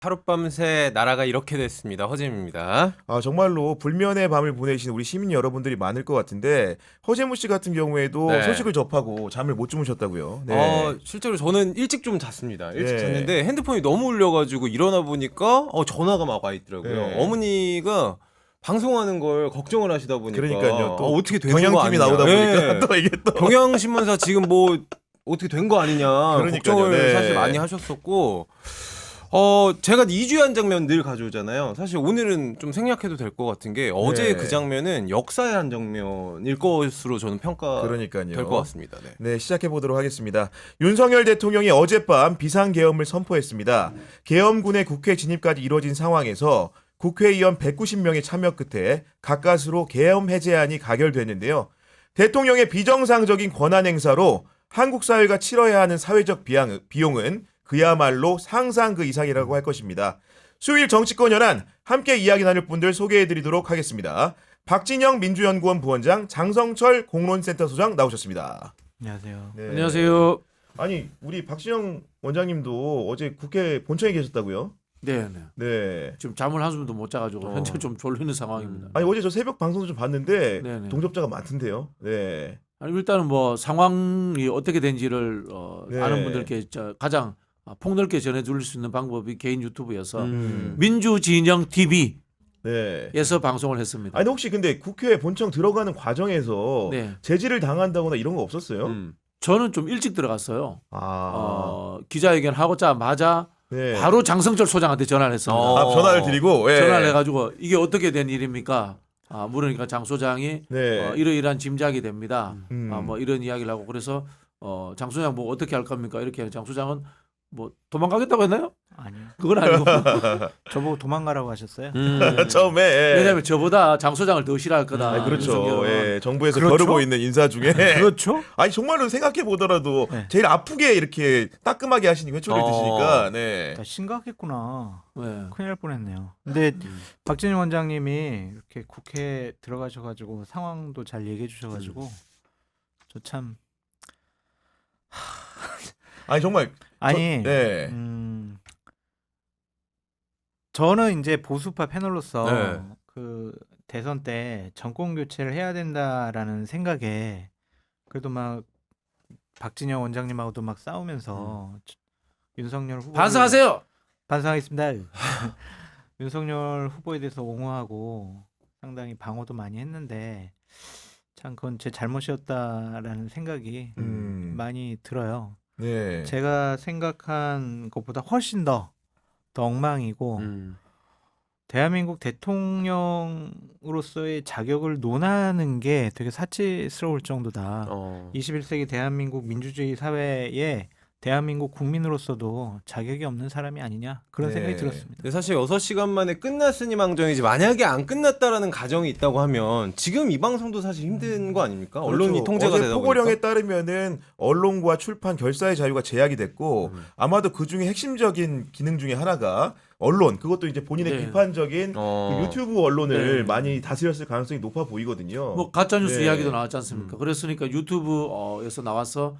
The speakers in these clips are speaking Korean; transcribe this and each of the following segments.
하룻밤새 나라가 이렇게 됐습니다. 허재입니다. 정말로 불면의 밤을 보내신 우리 시민 여러분들이 많을 것 같은데 허재무 씨 같은 경우에도 네. 소식을 접하고 잠을 못 주무셨다고요. 네. 실제로 저는 일찍 좀 잤습니다. 일찍 네. 잤는데 핸드폰이 너무 울려가지고 일어나 보니까 전화가 막 와 있더라고요. 네. 어머니가 방송하는 걸 걱정을 하시다 보니까 그러니까요. 또 어떻게 된 거 경향팀이 아니냐. 나오다 보니까 네. 또 이게 또 경향신문사 지금 뭐 어떻게 된 거 아니냐 그러니까요. 걱정을 네. 사실 많이 하셨었고 제가 이주한 장면 늘 가져오잖아요. 사실 오늘은 좀 생략해도 될 것 같은 게 어제 네. 그 장면은 역사의 한 장면일 것으로 저는 평가 그러니까요. 될 것 같습니다. 네. 네, 시작해 보도록 하겠습니다. 윤석열 대통령이 어젯밤 비상계엄을 선포했습니다. 계엄군의 국회 진입까지 이뤄진 상황에서 국회의원 190명의 참여 끝에 가까스로 계엄 해제안이 가결됐는데요. 대통령의 비정상적인 권한 행사로 한국 사회가 치러야 하는 사회적 비용은 그야말로 상상 그 이상이라고 할 것입니다. 수요일 정치권 현안 함께 이야기 나눌 분들 소개해드리도록 하겠습니다. 박진영 민주연구원 부원장, 장성철 공론센터 소장 나오셨습니다. 안녕하세요. 네. 안녕하세요. 아니 우리 박진영 원장님도 어제 국회 본청에 계셨다고요? 네. 네. 지금 잠을 한숨도 못 자가지고 현재 좀 졸리는 상황입니다. 아니 어제 저 새벽 방송도 좀 봤는데 네네. 동접자가 많던데요. 네. 아니, 일단은 뭐 상황이 어떻게 된지를 네. 아는 분들께 가장 폭넓게 전해줄 수 있는 방법이 개인 유튜브여서 음. 민주진영 TV에서 네. 방송을 했습니다. 아니 혹시 근데 국회 본청 들어가는 과정에서 네. 제지를 당한다거나 이런 거 없었어요? 저는 좀 일찍 들어갔어요. 아. 기자회견 하고자마자 네. 바로 장성철 소장한테 전화를 했습니다. 전화를 드리고 예. 전화를 해가지고 이게 어떻게 된 일입니까? 물으니까 장 소장이 네. 이러이러한 짐작이 됩니다. 음. 뭐 이런 이야기를 하고 그래서 장 소장 뭐 어떻게 할 겁니까? 이렇게 장 소장은 뭐 도망가겠다고 했나요? 아니요. 그건 아니고 저보고 도망가라고 하셨어요? 처음에 예. 왜냐하면 저보다 장 소장을 더 싫어할 거다. 아니, 그렇죠. 윤석열은. 예. 정부에서 그렇죠? 겨루고 있는 인사 중에 그렇죠. 아니 정말로 생각해 보더라도 네. 제일 아프게 이렇게 따끔하게 하시는 회초리를 드시니까 네. 다 심각했구나. 네. 큰일 날 뻔했네요. 근데 박진영 원장님이 이렇게 국회 들어가셔가지고 상황도 잘 얘기해 주셔가지고 저 참 아니 정말 아니 네. 저는 이제 보수파 패널로서 네. 그 대선 때 정권 교체를 해야 된다라는 생각에 그래도 막 박진영 원장님하고도 막 싸우면서 윤석열 후보 반성하세요. 반성하겠습니다. 윤석열 후보에 대해서 옹호하고 상당히 방어도 많이 했는데 참 그건 제 잘못이었다라는 생각이 많이 들어요. 네. 제가 생각한 것보다 훨씬 더 엉망이고 대한민국 대통령으로서의 자격을 논하는 게 되게 사치스러울 정도다. 21세기 대한민국 민주주의 사회에 대한민국 국민으로서도 자격이 없는 사람이 아니냐 그런 네. 생각이 들었습니다. 근데 사실 6시간 만에 끝났으니 망정이지 만약에 안 끝났다라는 가정이 있다고 하면 지금 이 방송도 사실 힘든 거 아닙니까? 언론이 그렇죠. 통제가 어제 되다 포고령에 보니까. 따르면은 언론과 출판 결사의 자유가 제약이 됐고 아마도 그 중에 핵심적인 기능 중에 하나가 언론 그것도 이제 본인의 네. 비판적인 그 유튜브 언론을 네. 많이 다스렸을 가능성이 높아 보이거든요. 뭐 가짜 뉴스 네. 이야기도 나왔지 않습니까? 그랬으니까 유튜브에서 나와서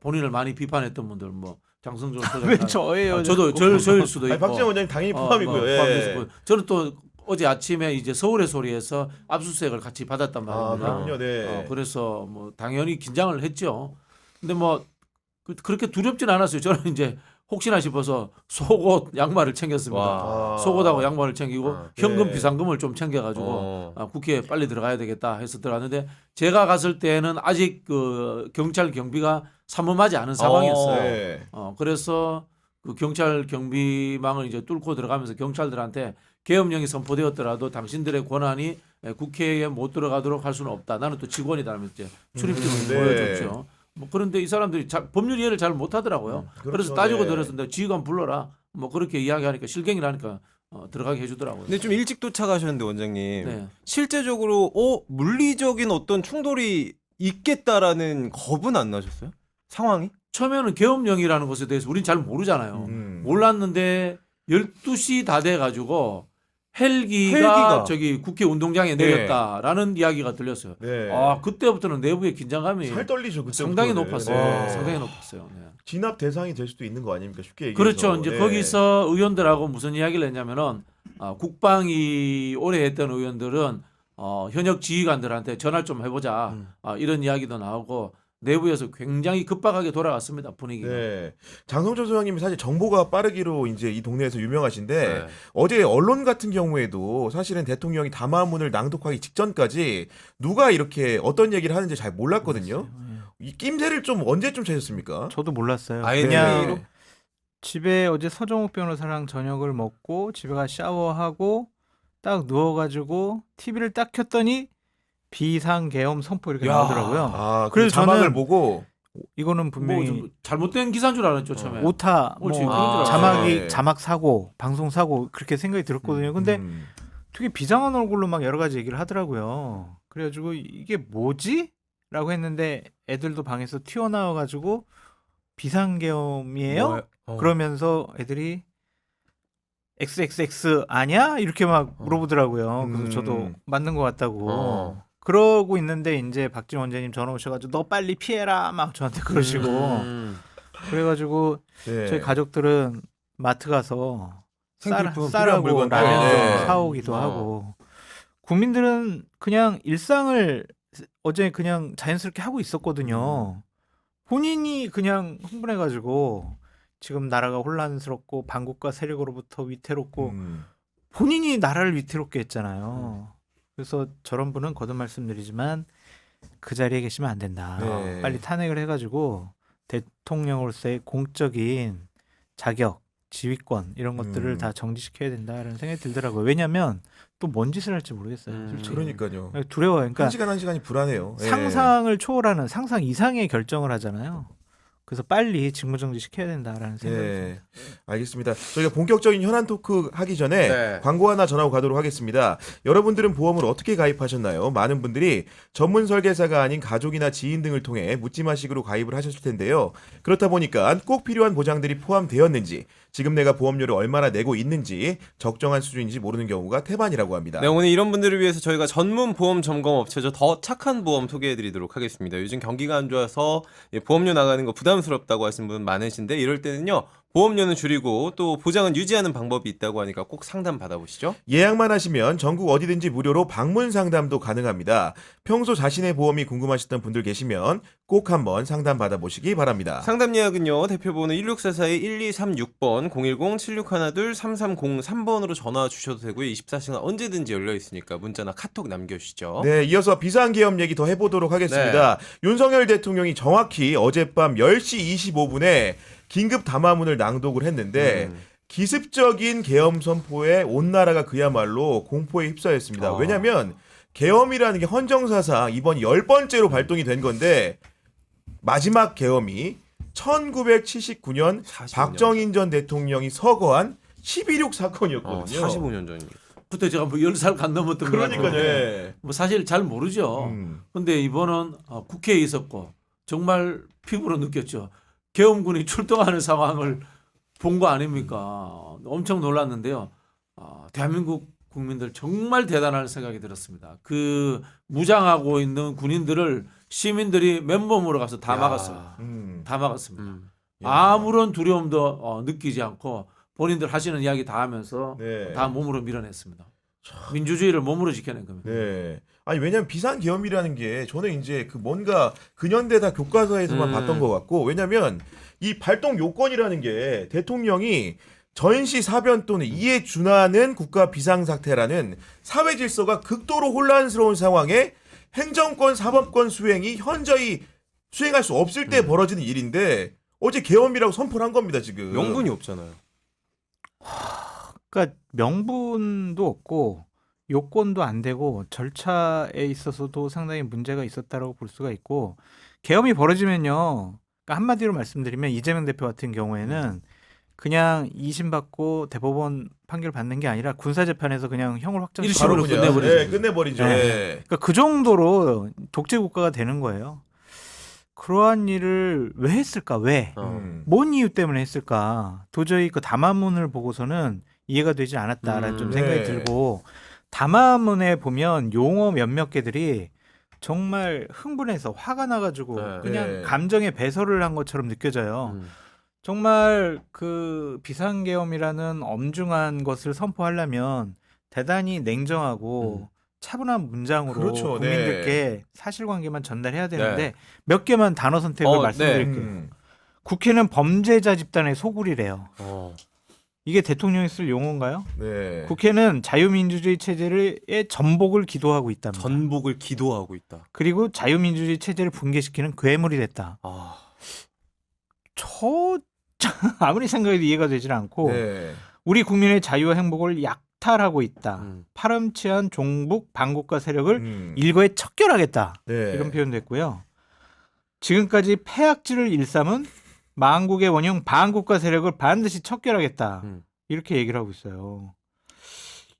본인을 많이 비판했던 분들 뭐 장성철 소장 왜 저예요? 저도 저일 수도 있고. 아니, 박진영 원장님 당연히 포함이고요. 뭐 예. 포함해서 저는 또 어제 아침에 이제 서울의 소리에서 압수수색을 같이 받았단 말입니다. 그렇군요. 네. 그래서 뭐 당연히 긴장을 했죠. 근데 뭐 그렇게 두렵진 않았어요. 저는 이제 혹시나 싶어서 속옷, 양말을 챙겼습니다. 와. 속옷하고 양말을 챙기고 현금, 네. 비상금을 좀 챙겨가지고 국회에 빨리 들어가야 되겠다 해서 들어갔는데 제가 갔을 때는 아직 그 경찰 경비가 삼엄하지 않은 상황이었어요. 네. 그래서 그 경찰 경비망을 이제 뚫고 들어가면서 경찰들한테 계엄령이 선포되었더라도 당신들의 권한이 국회에 못 들어가도록 할 수는 없다. 나는 또 직원이다 면서 출입증을 네. 보여줬죠. 뭐 그런데 이 사람들이 법률 이해를 잘 못하더라고요. 그렇죠. 그래서 따지고 네. 들었는데 지휘관 불러라. 뭐 그렇게 이야기하니까 실갱이라니까 들어가게 해주더라고요. 근데 좀 일찍 도착하셨는데 원장님 네. 실제적으로 물리적인 어떤 충돌이 있겠다라는 겁은 안 나셨어요? 상황이? 처음에는 계엄령이라는 것에 대해서 우린 잘 모르잖아요. 음. 몰랐는데 12시 다 돼가지고 헬기가 저기 국회 운동장에 네. 내렸다라는 이야기가 들렸어요. 네. 아 그때부터는 내부의 긴장감이 살 떨리죠. 그때부터는. 상당히 높았어요. 네. 상당히 높았어요. 네. 진압 대상이 될 수도 있는 거 아닙니까? 쉽게 얘기해서. 그렇죠. 이제 네. 거기서 의원들하고 무슨 이야기를 했냐면은 국방이 오래 했던 의원들은 현역 지휘관들한테 전화를 좀 해보자 이런 이야기도 나오고 내부에서 굉장히 급박하게 돌아갔습니다 분위기가. 네. 장성철 소장님이 사실 정보가 빠르기로 이제 이 동네에서 유명하신데 네. 어제 언론 같은 경우에도 사실은 대통령이 담화문을 낭독하기 직전까지 누가 이렇게 어떤 얘기를 하는지 잘 몰랐거든요. 이 낌새를 좀 언제쯤 채셨습니까? 저도 몰랐어요. 아예 그냥 회의로? 집에 어제 서정욱 변호사랑 저녁을 먹고 집에 가 샤워하고 딱 누워가지고 TV를 딱 켰더니 비상계엄 선포 이렇게 야. 나오더라고요. 아, 그래서 그 자막을 저는 보고 이거는 뭐 분명히 좀 잘못된 기사인 줄 알았죠 처음에. 오타, 옳지, 뭐 그런 줄 알았어요. 자막이 네. 자막 사고, 방송 사고 그렇게 생각이 들었거든요. 근데 되게 비장한 얼굴로 막 여러 가지 얘기를 하더라고요. 그래가지고 이게 뭐지? 라고 했는데 애들도 방에서 튀어나와가지고 비상계엄이에요? 그러면서 애들이 XXX 아냐? 이렇게 막 물어보더라고요. 그래서 저도 맞는 것 같다고. 그러고 있는데 이제 박진 원장님 전화 오셔가지고 너 빨리 피해라 막 저한테 그러시고 그래가지고 네. 저희 가족들은 마트 가서 생필품, 필요한 쌀하고 물건 라면 네. 사오기도 어. 하고 국민들은 그냥 일상을 어제 그냥 자연스럽게 하고 있었거든요. 본인이 그냥 흥분해가지고 지금 나라가 혼란스럽고 반국가 세력으로부터 위태롭고 본인이 나라를 위태롭게 했잖아요. 그래서 저런 분은 거듭 말씀드리지만 그 자리에 계시면 안 된다. 네. 빨리 탄핵을 해가지고 대통령으로서의 공적인 자격, 지휘권 이런 것들을 다 정지시켜야 된다라는 생각이 들더라고요. 왜냐하면 또 뭔 짓을 할지 모르겠어요. 솔직히. 그러니까요. 두려워요. 그러니까 한 시간이 불안해요. 예. 상상을 초월하는 상상 이상의 결정을 하잖아요. 그래서 빨리 직무정지 시켜야 된다라는 생각이 네, 듭니다. 알겠습니다. 저희가 본격적인 현안 토크 하기 전에 네. 광고 하나 전하고 가도록 하겠습니다. 여러분들은 보험을 어떻게 가입하셨나요? 많은 분들이 전문 설계사가 아닌 가족이나 지인 등을 통해 묻지마식으로 가입을 하셨을 텐데요. 그렇다 보니까 꼭 필요한 보장들이 포함되었는지, 지금 내가 보험료를 얼마나 내고 있는지 적정한 수준인지 모르는 경우가 태반이라고 합니다. 네, 오늘 이런 분들을 위해서 저희가 전문 보험 점검 업체죠. 더 착한 보험 소개해드리도록 하겠습니다. 요즘 경기가 안 좋아서 보험료 나가는 거 부담스럽다고 하시는 분 많으신데 이럴 때는요. 보험료는 줄이고 또 보장은 유지하는 방법이 있다고 하니까 꼭 상담 받아보시죠. 예약만 하시면 전국 어디든지 무료로 방문 상담도 가능합니다. 평소 자신의 보험이 궁금하셨던 분들 계시면 꼭 한번 상담 받아보시기 바랍니다. 상담 예약은요. 대표번호 1644-1236번 010-7612-3303번으로 전화 주셔도 되고요. 24시간 언제든지 열려 있으니까 문자나 카톡 남겨주시죠. 네, 이어서 비상계엄 얘기 더 해보도록 하겠습니다. 윤석열 대통령이 정확히 어젯밤 10시 25분에 긴급 담화문을 낭독을 했는데 기습적인 계엄 선포에 온 나라가 그야말로 공포에 휩싸였습니다. 왜냐하면 계엄이라는 게 헌정사상 이번 10번째로 발동이 된 건데 마지막 계엄이 1979년 45년. 박정희 전 대통령이 서거한 11.6 사건이었거든요. 45년 전입니다. 그때 제가 뭐 10살 간 넘었던 거 그러니까요. 같은데 뭐 사실 잘 모르죠. 근데 이번은 국회에 있었고 정말 피부로 느꼈죠. 계엄군이 출동하는 상황을 본 거 아닙니까? 엄청 놀랐는데요. 대한민국 국민들 정말 대단한 생각이 들었습니다. 그 무장하고 있는 군인들을 시민들이 맨몸으로 가서 다 막았어요. 다 막았습니다. 아무런 두려움도 느끼지 않고 본인들 하시는 이야기 다 하면서 네. 다 몸으로 밀어냈습니다. 민주주의를 몸으로 지켜낸 겁니다. 네. 아니 왜냐면 비상계엄이라는 게 저는 이제 그 뭔가 근현대사 교과서에서만 봤던 것 같고 왜냐면 이 발동 요건이라는 게 대통령이 전시 사변 또는 이에 준하는 국가 비상사태라는 사회 질서가 극도로 혼란스러운 상황에 행정권 사법권 수행이 현저히 수행할 수 없을 때 벌어지는 일인데 어제 계엄이라고 선포를 한 겁니다 지금. 명분이 없잖아요. 그러니까 명분도 없고 요건도 안 되고 절차에 있어서도 상당히 문제가 있었다라고 볼 수가 있고 계엄이 벌어지면요. 그러니까 한마디로 말씀드리면 이재명 대표 같은 경우에는 그냥 2심 받고 대법원 판결 받는 게 아니라 군사재판에서 그냥 형을 확정시키고 일심으로 그냥, 끝내버리죠. 네, 끝내버리죠. 네. 네. 그러니까 그 정도로 독재 국가가 되는 거예요. 그러한 일을 왜 했을까? 왜? 뭔 이유 때문에 했을까? 도저히 그 담화문을 보고서는 이해가 되지 않았다라는 좀 생각이 네. 들고 담화문에 보면 용어 몇몇 개들이 정말 흥분해서 화가 나가지고 네. 그냥 네. 감정의 배설을 한 것처럼 느껴져요. 정말 그 비상계엄이라는 엄중한 것을 선포하려면 대단히 냉정하고 차분한 문장으로 그렇죠. 국민들께 사실관계만 전달해야 되는데 네. 몇 개만 단어 선택을 말씀드릴게요. 음. 국회는 범죄자 집단의 소굴이래요. 어. 이게 대통령이 쓸 용어인가요? 네. 국회는 자유민주주의 체제의 전복을 기도하고 있답니다. 전복을 기도하고 있다. 그리고 자유민주주의 체제를 붕괴시키는 괴물이 됐다. 아. 저 아무리 생각해도 이해가 되질 않고 네. 우리 국민의 자유와 행복을 약탈하고 있다. 음. 파렴치한 종북 반국가 세력을 음. 일거에 척결하겠다. 네. 이런 표현도 했고요. 지금까지 폐악질을 일삼은 망국의 원형 반국가 세력을 반드시 척결하겠다. 음. 이렇게 얘기를 하고 있어요.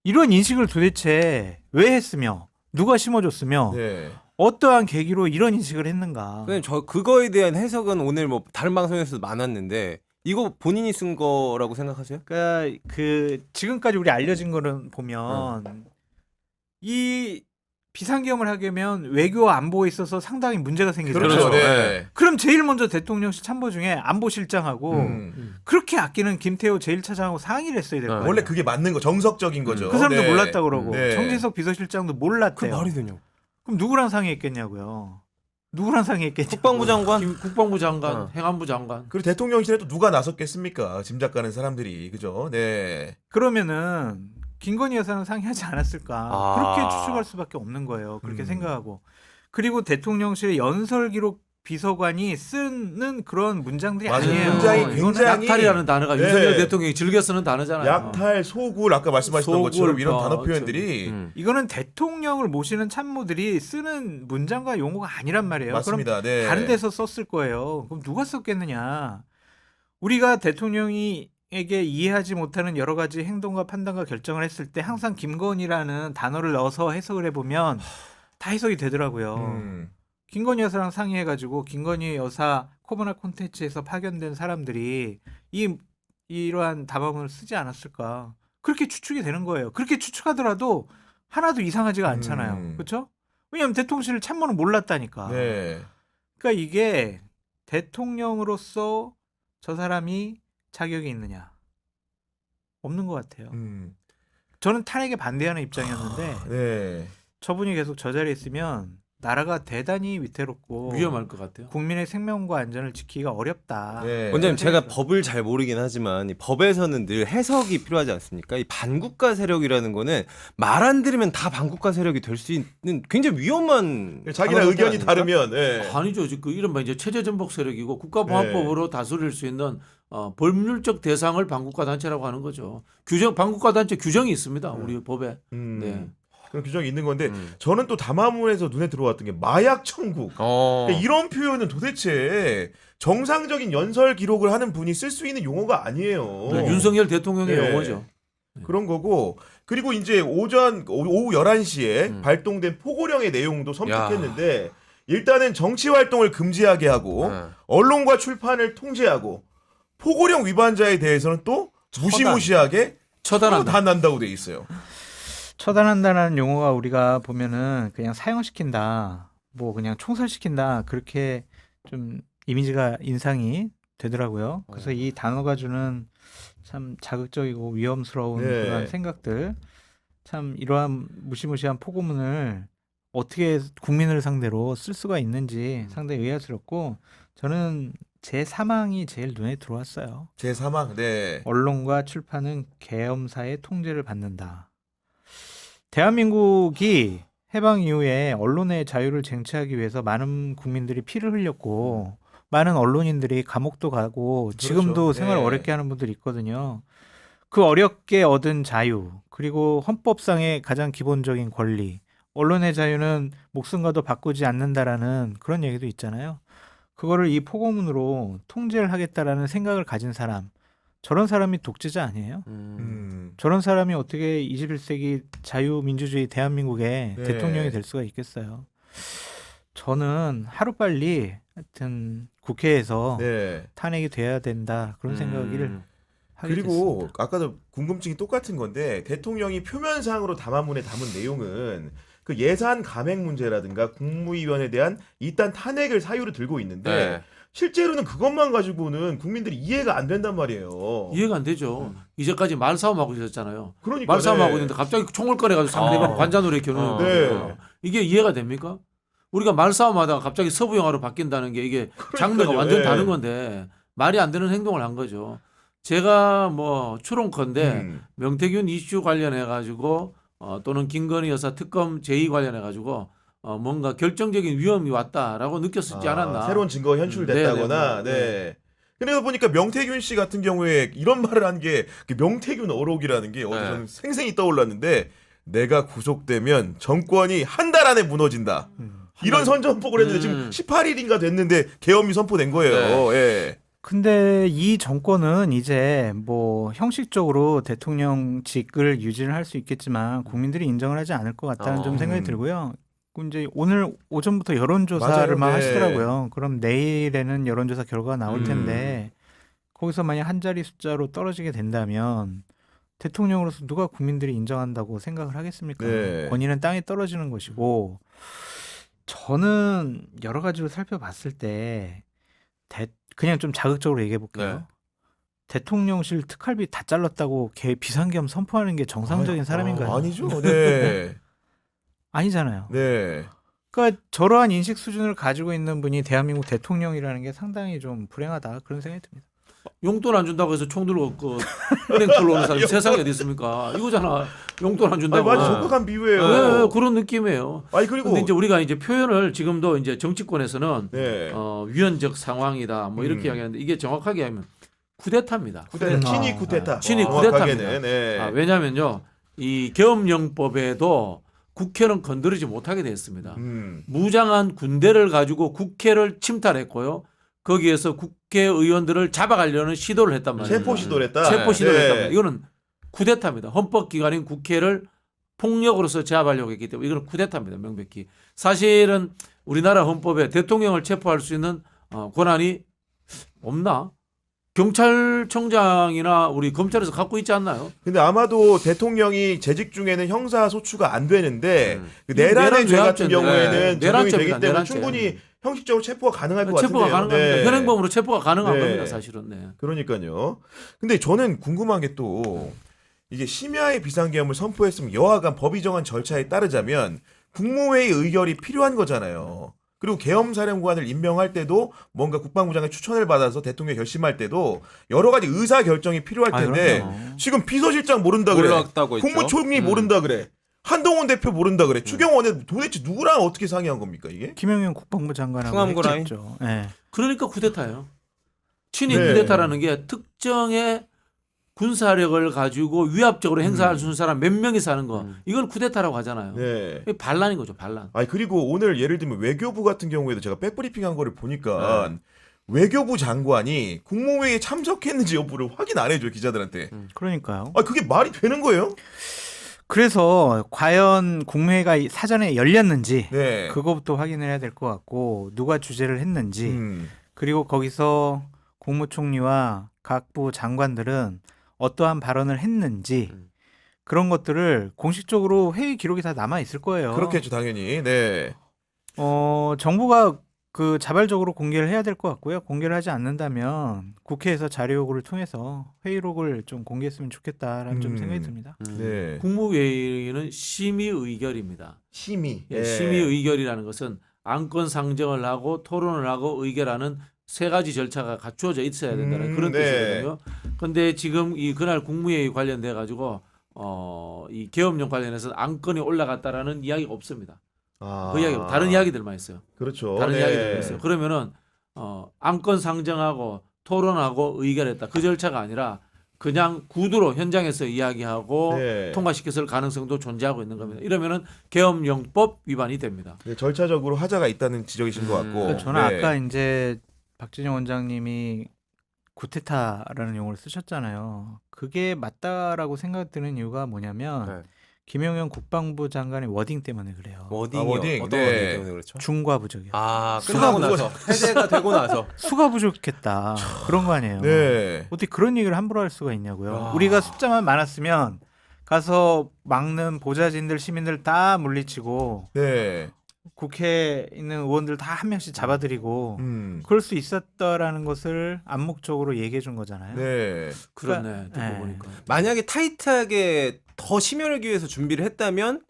이런 인식을 도대체 왜 했으며 누가 심어줬으며 네. 어떠한 계기로 이런 인식을 했는가. 근데 저 그거에 대한 해석은 오늘 뭐 다른 방송에서도 많았는데 이거 본인이 쓴 거라고 생각하세요? 그러니까 그 지금까지 우리 알려진 거는 보면 이 비상계엄을 하게 되면 외교 안보에 있어서 상당히 문제가 생기잖아요. 그렇죠. 그렇죠. 네. 그럼 제일 먼저 대통령실 참모 중에 안보실장하고 그렇게 아끼는 김태호 제1차장하고 상의를 했어야 될 거예요. 원래 그게 맞는 거 정석적인 거죠. 그 사람도 네. 몰랐다 그러고 네. 정진석 비서실장도 그 몰랐대요. 말이 되냐? 그럼 누구랑 상의했겠냐고요. 누구랑 상의했겠냐. 국방부 장관? 국방부 장관, 어. 행안부 장관. 그리고 대통령실에 또 누가 나섰겠습니까? 짐작 가는 사람들이. 그죠? 네. 그러면은 김건희 여사는 상의하지 않았을까. 아. 그렇게 추측할 수밖에 없는 거예요. 그렇게 생각하고. 그리고 대통령실의 연설기록 비서관이 쓰는 그런 문장들이 맞아요. 아니에요. 문장이 이거는 굉장히 약탈이라는 단어가 네. 윤석열 대통령이 즐겨 쓰는 단어잖아요. 약탈, 소굴 아까 말씀하셨던 소굴, 것처럼 이런 단어 그렇죠. 표현들이 이거는 대통령을 모시는 참모들이 쓰는 문장과 용어가 아니란 말이에요. 맞습니다. 그럼 네. 다른 데서 썼을 거예요. 그럼 누가 썼겠느냐? 우리가 대통령에게 이해하지 못하는 여러 가지 행동과 판단과 결정을 했을 때 항상 김건희라는 단어를 넣어서 해석을 해보면 다 해석이 되더라고요. 김건희 여사랑 상의해가지고 김건희 여사 코로나 콘텐츠에서 파견된 사람들이 이러한 답안을 쓰지 않았을까? 그렇게 추측이 되는 거예요. 그렇게 추측하더라도 하나도 이상하지가 않잖아요. 그렇죠? 왜냐하면 대통령실 참모는 몰랐다니까. 네. 그러니까 이게 대통령으로서 저 사람이 자격이 있느냐? 없는 것 같아요. 저는 탄핵에 반대하는 입장이었는데 네. 저분이 계속 저 자리에 있으면 나라가 대단히 위태롭고 위험할 것 같아요. 국민의 생명과 안전을 지키기가 어렵다. 네. 원장님 제가 법을 잘 모르긴 하지만 이 법에서는 늘 해석이 필요하지 않습니까? 이 반국가 세력이라는 거는 말 안 들으면 다 반국가 세력이 될 수 있는 굉장히 위험한 자기랑 단어 의견이 아닙니까? 다르면 네. 아니죠. 그 이른바 이제 체제전복 세력이고 국가보안법으로 다스릴 수 있는 법률적 대상을 반국가 단체라고 하는 거죠. 반국가 단체 규정이 있습니다. 우리 법에. 네. 그런 규정이 있는 건데 저는 또 담화문에서 눈에 들어왔던 게 마약 천국. 어. 그러니까 이런 표현은 도대체 정상적인 연설 기록을 하는 분이 쓸 수 있는 용어가 아니에요. 네, 윤석열 대통령의 네. 용어죠. 그런 거고 그리고 이제 오후 11시에 발동된 포고령의 내용도 섬뜩했는데 일단은 정치 활동을 금지하게 하고 언론과 출판을 통제하고 포고령 위반자에 대해서는 또 무시무시하게 처단한다고 돼 있어요. 처단한다는 용어가 우리가 보면은 그냥 사형시킨다, 뭐 그냥 총살시킨다 그렇게 좀 이미지가 인상이 되더라고요. 그래서 이 단어가 주는 참 자극적이고 위험스러운 네. 그런 생각들, 참 이러한 무시무시한 포고문을 어떻게 국민을 상대로 쓸 수가 있는지 상당히 의아스럽고 저는 제 사망이 제일 눈에 들어왔어요. 제 사망. 네. 언론과 출판은 계엄사의 통제를 받는다. 대한민국이 해방 이후에 언론의 자유를 쟁취하기 위해서 많은 국민들이 피를 흘렸고 많은 언론인들이 감옥도 가고 지금도 그렇죠. 생활을 네. 어렵게 하는 분들이 있거든요. 그 어렵게 얻은 자유, 그리고 헌법상의 가장 기본적인 권리, 언론의 자유는 목숨과도 바꾸지 않는다라는 그런 얘기도 있잖아요. 그거를 이 포고문으로 통제를 하겠다라는 생각을 가진 사람, 저런 사람이 독재자 아니에요? 저런 사람이 어떻게 21세기 자유민주주의 대한민국의 네. 대통령이 될 수가 있겠어요? 저는 하루빨리 하여튼 국회에서 네. 탄핵이 돼야 된다 그런 생각을 하게 그리고 됐습니다. 아까도 궁금증이 똑같은 건데 대통령이 표면상으로 담화문에 담은 내용은 그 예산 감액 문제라든가 국무위원에 대한 일단 탄핵을 사유로 들고 있는데 네. 실제로는 그것만 가지고는 국민들이 이해가 안 된단 말이에요. 이해가 안 되죠. 이제까지 말싸움하고 있었잖아요. 그러니까 말싸움하고 네. 있는데 갑자기 총을 꺼내가지고 상대방 관자놀이 겨누는 네. 거예요. 이게 이해가 됩니까? 우리가 말싸움하다가 갑자기 서부 영화로 바뀐다는 게 이게 장르가 그러니까요. 완전 네. 다른 건데 말이 안 되는 행동을 한 거죠. 제가 뭐 추론컨대 명태균 이슈 관련해 가지고 또는 김건희 여사 특검 제의 관련해 가지고 뭔가 결정적인 위험이 왔다라고 느꼈었지 않았나. 새로운 증거가 현출됐다거나. 네네, 뭐, 네. 그래서 보니까 명태균 씨 같은 경우에 이런 말을 한 게 명태균 어록이라는 게 어제 네. 저는 생생히 떠올랐는데 내가 구속되면 정권이 한 달 안에 무너진다. 이런 선전포고를 했는데 지금 18일인가 됐는데 계엄이 선포된 거예요. 예. 근데 이 정권은 이제 뭐 형식적으로 대통령직을 유지를 할 수 있겠지만 국민들이 인정을 하지 않을 것 같다는 좀 생각이 들고요. 그 이제 오늘 오전부터 여론조사를 맞아요. 막 네. 하시더라고요. 그럼 내일에는 여론조사 결과가 나올 텐데 거기서 만약 한 자리 숫자로 떨어지게 된다면 대통령으로서 누가 국민들이 인정한다고 생각을 하겠습니까? 네. 권위는 땅에 떨어지는 것이고 저는 여러 가지로 살펴봤을 때 그냥 좀 자극적으로 얘기해 볼게요. 네. 대통령실 특활비 다 잘랐다고 비상계엄 선포하는 게 정상적인 사람인가요? 아니죠. 네. 아니잖아요. 네. 그러니까 저러한 인식 수준을 가지고 있는 분이 대한민국 대통령이라는 게 상당히 좀 불행하다 그런 생각이 듭니다. 용돈 안 준다고 해서 총 들고 은행털로 오는 사람이 세상에 어디 있습니까? 이거잖아. 용돈 안 아니, 준다고. 맞아. 적극한 비유예요. 네, 그런 느낌이에요. 아니 그리고 근데 이제 우리가 이제 표현을 지금도 이제 정치권에서는 네. 위헌적 상황이다 뭐 이렇게 이야기하는데 이게 정확하게 하면 쿠데타입니다. 친이 쿠데타. 친이 정확하게는. 쿠데타입니다. 네. 왜냐하면요, 이 계엄령법에도 국회는 건드리지 못하게 됐습니다. 무장한 군대를 가지고 국회를 침탈했고요. 거기에서 국회의원들을 잡아가려는 시도를 했단 말이에요. 체포 시도를 했다. 체포 시도를 네. 했단 말이에요. 이거는 쿠데타입니다. 헌법기관인 국회를 폭력으로서 제압하려고 했기 때문에 이거는 쿠데타입니다. 명백히. 사실은 우리나라 헌법에 대통령을 체포할 수 있는 권한이 없나? 경찰청장이나 우리 검찰에서 갖고 있지 않나요? 근데 아마도 대통령이 재직 중에는 형사 소추가 안 되는데 그 내란의 내란 죄 같은 죄악죄인데. 경우에는 적용이 내란죄입니다. 되기 때문에 내란죄. 충분히 형식적으로 체포가 가능할 것 체포가 같은데요. 가능합니다. 네. 현행범으로 체포가 가능한 네. 겁니다. 사실은. 네. 그러니까요. 근데 저는 궁금한 게 또 이게 심야의 비상계엄을 선포했으면 여하간 법이 정한 절차에 따르자면 국무회의 의결이 필요한 거잖아요. 그리고 계엄사령관을 임명할 때도 뭔가 국방부 장관 추천을 받아서 대통령이 결심할 때도 여러 가지 의사 결정이 필요할 텐데 그럼요. 지금 비서실장 모른다 그래. 몰랐다고 했죠. 국무총리 모른다 그래. 한동훈 대표 모른다 그래. 추경호는 도대체 누구랑 어떻게 상의한 겁니까 이게? 김영현 국방부 장관하고 충암고 라인? 했죠. 네. 그러니까 쿠데타예요. 친위 네. 쿠데타라는 게 특정의 군사력을 가지고 위압적으로 행사할 수 있는 사람 몇 명이서 하는 거. 이걸 쿠데타라고 하잖아요. 네. 이게 반란인 거죠. 반란. 아니 그리고 오늘 예를 들면 외교부 같은 경우에도 제가 백브리핑한 거를 보니까 외교부 장관이 국무회의에 참석했는지 여부를 확인 안 해줘요 기자들한테. 그러니까요. 아 그게 말이 되는 거예요? 그래서 과연 국무회의가 사전에 열렸는지 네. 그거부터 확인을 해야 될 것 같고 누가 주재를 했는지 그리고 거기서 국무총리와 각부 장관들은 어떠한 발언을 했는지 그런 것들을 공식적으로 회의 기록이 다 남아 있을 거예요. 그렇겠죠 당연히. 네. 정부가 그 자발적으로 공개를 해야 될 것 같고요. 공개를 하지 않는다면 국회에서 자료 요구를 통해서 회의록을 좀 공개했으면 좋겠다라는 좀 생각이 듭니다. 네. 국무회의는 심의 의결입니다. 심의. 예, 심의 의결이라는 것은 안건 상정을 하고 토론을 하고 의결하는 세 가지 절차가 갖추어져 있어야 된다는 그런 네. 뜻이거든요. 그런데 지금 이 그날 국무회의 관련돼 가지고 이 계엄령 관련해서 안건이 올라갔다라는 이야기가 없습니다. 그 이야기 다른 이야기들만 있어요. 그렇죠. 다른 네. 이야기들만 있어요. 그러면은 안건 상정하고 토론하고 의결했다. 그 절차가 아니라 그냥 구두로 현장에서 이야기하고 네. 통과시켰을 가능성도 존재하고 있는 겁니다. 이러면은 계엄령법 위반이 됩니다. 네, 절차적으로 하자가 있다는 지적이신 것 같고. 그러니까 저는 네. 아까 이제 박진영 원장님이 구테타라는 용어를 쓰셨잖아요. 그게 맞다라고 생각 드는 이유가 뭐냐면 네. 김용현 국방부 장관의 워딩 때문에 그래요. 워딩이요. 워딩. 어떤 네. 워딩 때문에 그렇죠? 중과 부족이요. 아, 수가 끝나고 나서 해제가 되고 나서. 수가 부족했다. 그런 거 아니에요. 네. 어떻게 그런 얘기를 함부로 할 수가 있냐고요. 아. 우리가 숫자만 많았으면 가서 막는 보좌진들 시민들 다 물리치고 네. 국회에 있는 의원들 다 한 명씩 잡아들이고 그럴 수 있었다라는 것을 암묵적으로 얘기해 준 거잖아요. 네. 그렇네. 듣고 네. 보니까. 만약에 타이트하게 더 심혈을 기울여서 준비를 했다면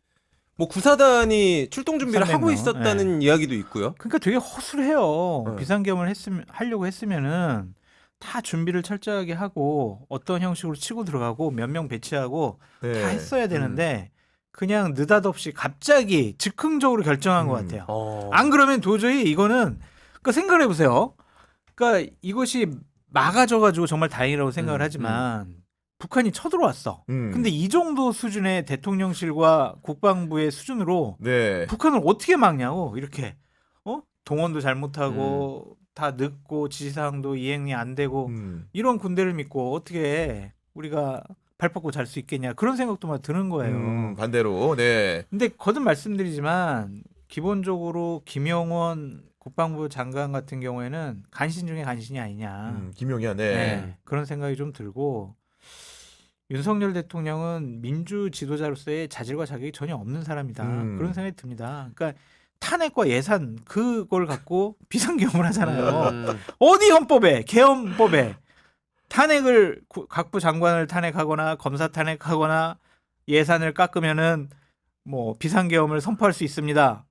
뭐 구사단이 출동 준비를 300 하고 명. 있었다는 이야기도 있고요. 그러니까 되게 허술해요. 네. 비상계엄을 하려고 했으면은 다 준비를 철저하게 하고 어떤 형식으로 치고 들어가고 몇 명 배치하고 네. 다 했어야 되는데 그냥 느닷없이 갑자기 즉흥적으로 결정한 것 같아요. 안 그러면 도저히 이거는 그러니까 생각을 해보세요. 그러니까 이것이 막아져가지고 정말 다행이라고 생각을 하지만 북한이 쳐들어왔어. 근데 이 정도 수준의 대통령실과 국방부의 수준으로 네. 북한을 어떻게 막냐고 이렇게 동원도 잘못하고 다 늦고 지시사항도 이행이 안 되고 이런 군대를 믿고 어떻게 우리가 발 뻗고 잘 수 있겠냐 그런 생각도 막 드는 거예요. 반대로. 네. 근데 거듭 말씀드리지만 기본적으로 김영원 국방부 장관 같은 경우에는 간신 중에 간신이 아니냐. 김용현. 네. 네, 그런 생각이 좀 들고 윤석열 대통령은 민주 지도자로서의 자질과 자격이 전혀 없는 사람이다. 그런 생각이 듭니다. 그러니까 탄핵과 예산 그걸 갖고 비상계엄을 하잖아요. 어디 헌법에 계엄법에 탄핵을 각부 장관을 탄핵하거나 검사 탄핵하거나 예산을 깎으면은 뭐 비상계엄을 선포할 수 있습니다.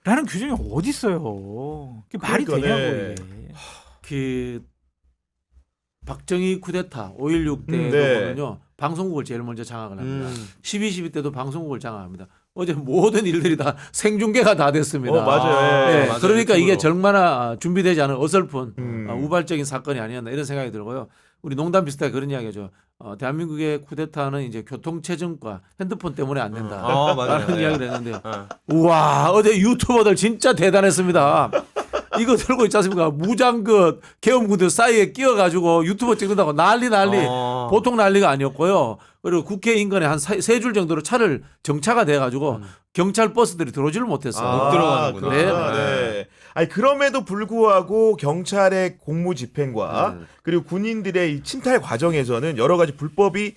라는 규정이 어디 있어요? 그게 말이 그러니까, 되냐고 네. 이게. 그 박정희 쿠데타 5.16 때도 네. 보면요. 방송국을 제일 먼저 장악을 합니다. 12.12 때도 방송국을 장악합니다. 어제 모든 일들이 다 생중계가 다 됐습니다. 맞아요. 네, 맞아요. 그러니까 이게 유튜브로. 얼마나 준비되지 않은 어설픈 우발적인 사건이 아니었나 이런 생각이 들고요. 우리 농담 비슷하게 그런 이야기죠. 대한민국의 쿠데타는 이제 교통체증과 핸드폰 때문에 안 된다. 맞아요. 라는 네. 이야기를 했는데요. 우와 어제 유튜버들 진짜 대단했습니다. 이거 들고 있지 않습니까? 무장급 계엄군들 사이에 끼어가지고 유튜버 찍는다고 난리. 보통 난리가 아니었고요. 그리고 국회 인근에 한 세 줄 정도로 차를 정차가 돼가지고 경찰 버스들이 들어오지를 못했어요. 못 들어가는구나. 그렇구나. 네. 네. 아니 그럼에도 불구하고 경찰의 공무 집행과 그리고 군인들의 이 친탈 과정에서는 여러 가지 불법이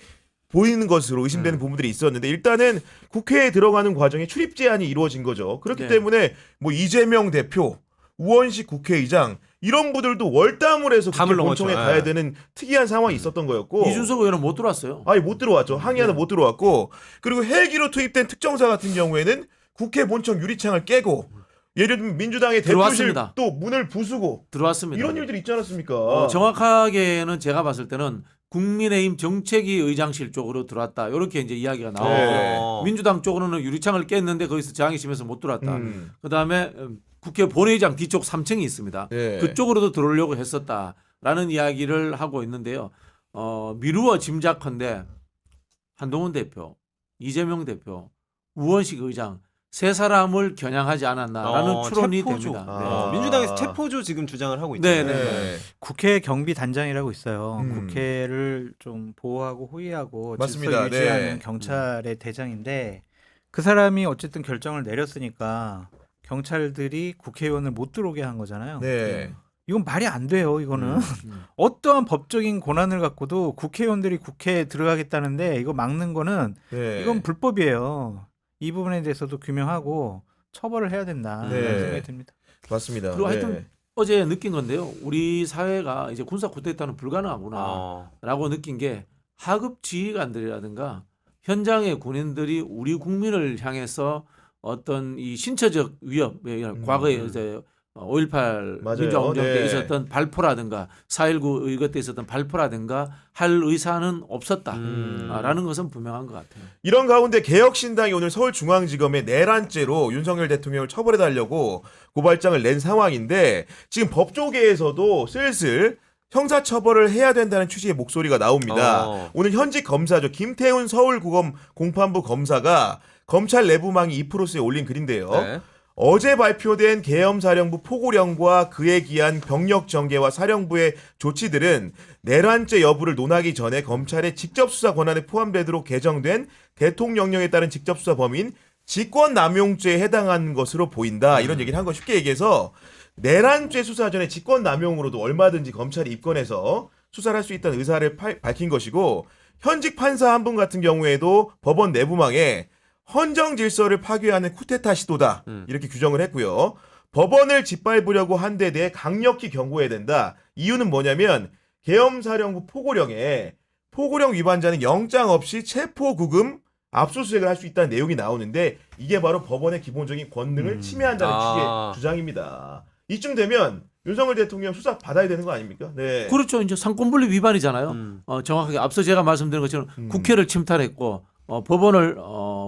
보이는 것으로 의심되는 부분들이 있었는데 일단은 국회에 들어가는 과정에 출입 제한이 이루어진 거죠. 그렇기 네. 때문에 뭐 이재명 대표, 우원식 국회의장 이런 분들도 월담을 해서 국회 담을 본청에 넘었죠. 가야 되는 특이한 상황이 있었던 거였고 이준석 의원은 못 들어왔어요. 아니 못 들어왔죠. 항의하다 못 들어왔고 그리고 헬기로 투입된 특정사 같은 경우에는 국회 본청 유리창을 깨고 예를 들면 민주당의 대표실 들어왔습니다. 또 문을 부수고 들어왔습니다. 이런 일들이 있지 않았습니까? 정확하게는 제가 봤을 때는 국민의힘 정책위 의장실 쪽으로 들어왔다. 이렇게 이제 이야기가 나오고 네. 민주당 쪽으로는 유리창을 깼는데 거기서 저항이 심해서 못 들어왔다. 음. 그다음에 국회 본회의장 뒤쪽 3층이 있습니다. 네. 그쪽으로도 들어오려고 했었다라는 이야기를 하고 있는데요. 미루어 짐작컨대 한동훈 대표, 이재명 대표, 우원식 의장 세 사람을 겨냥하지 않았나라는 추론이 체포조. 됩니다. 아. 민주당에서 체포조 지금 주장을 하고 있죠. 네, 네. 국회 경비 단장이라고 있어요. 음. 국회를 좀 보호하고 호위하고 맞습니다. 질서 유지하는 네. 경찰의 대장인데 그 사람이 어쨌든 결정을 내렸으니까 경찰들이 국회의원을 못 들어오게 한 거잖아요. 네. 이건 말이 안 돼요. 이거는 음. 어떠한 법적인 권한을 갖고도 국회의원들이 국회에 들어가겠다는데 이거 막는 거는 네. 이건 불법이에요. 이 부분에 대해서도 규명하고 처벌을 해야 된다. 네. 이런 생각이 듭니다. 맞습니다. 그리고 네. 하여튼 어제 느낀 건데요. 우리 사회가 이제 군사 쿠데타는 불가능하구나라고 느낀 게 하급 지휘관들이라든가 현장의 군인들이 우리 국민을 향해서 어떤 이 신체적 위협, 과거에 이제 5.18 맞아요. 민주화운동 때 네. 있었던 발포라든가 4.19 이것 때 있었던 발포라든가 할 의사는 없었다라는 것은 분명한 것 같아요. 이런 가운데 개혁신당이 오늘 서울중앙지검에 내란죄로 윤석열 대통령을 처벌해달라고 고발장을 낸 상황인데 지금 법조계에서도 슬슬 형사처벌을 해야 된다는 취지의 목소리가 나옵니다. 오늘 현직 검사죠. 김태훈 서울고검 공판부 검사가 검찰 내부망이 2%에 올린 글인데요. 네. 어제 발표된 계엄사령부 포고령과 그에 기한 병력 전개와 사령부의 조치들은 내란죄 여부를 논하기 전에 검찰의 직접 수사 권한에 포함되도록 개정된 대통령령에 따른 직접 수사 범위인 직권남용죄에 해당하는 것으로 보인다. 이런 얘기를 한 거 쉽게 얘기해서 내란죄 수사 전에 직권남용으로도 얼마든지 검찰이 입건해서 수사를 할 수 있다는 의사를 밝힌 것이고 현직 판사 한 분 같은 경우에도 법원 내부망에 헌정 질서를 파괴하는 쿠데타 시도다 이렇게 규정을 했고요. 법원을 짓밟으려고 한 데 대해 강력히 경고해야 된다. 이유는 뭐냐면 계엄사령부 포고령에 포고령 위반자는 영장 없이 체포 구금 압수수색을 할 수 있다는 내용이 나오는데 이게 바로 법원의 기본적인 권능을 침해한다는 취지의 주장입니다. 이쯤 되면 윤석열 대통령 수사 받아야 되는 거 아닙니까? 네. 그렇죠. 이제 상권분리 위반이잖아요. 정확하게 앞서 제가 말씀드린 것처럼 국회를 침탈했고 법원을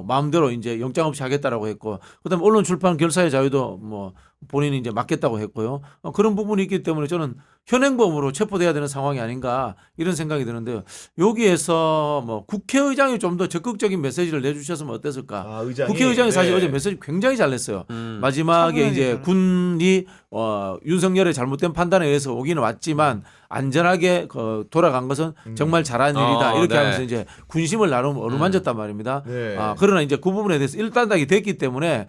마음대로 이제 영장 없이 하겠다라고 했고 그다음에 언론 출판 결사의 자유도 뭐 본인이 이제 맡겠다고 했고요. 그런 부분이 있기 때문에 저는 현행범으로 체포돼야 되는 상황이 아닌가 이런 생각이 드는데요. 여기에서 뭐 국회의장이 좀 더 적극적인 메시지를 내주셨으면 어땠을까? 아, 의장이? 국회의장이 사실 네. 어제 메시지 굉장히 잘 냈어요. 마지막에 이제 군이 윤석열의 잘못된 판단에 의해서 오기는 왔지만 안전하게 돌아간 것은 정말 잘한 일이다. 이렇게 네. 하면서 이제 군심을 나름 어루만졌단 말입니다. 네. 그러나 이제 그 부분에 대해서 일단락이 됐기 때문에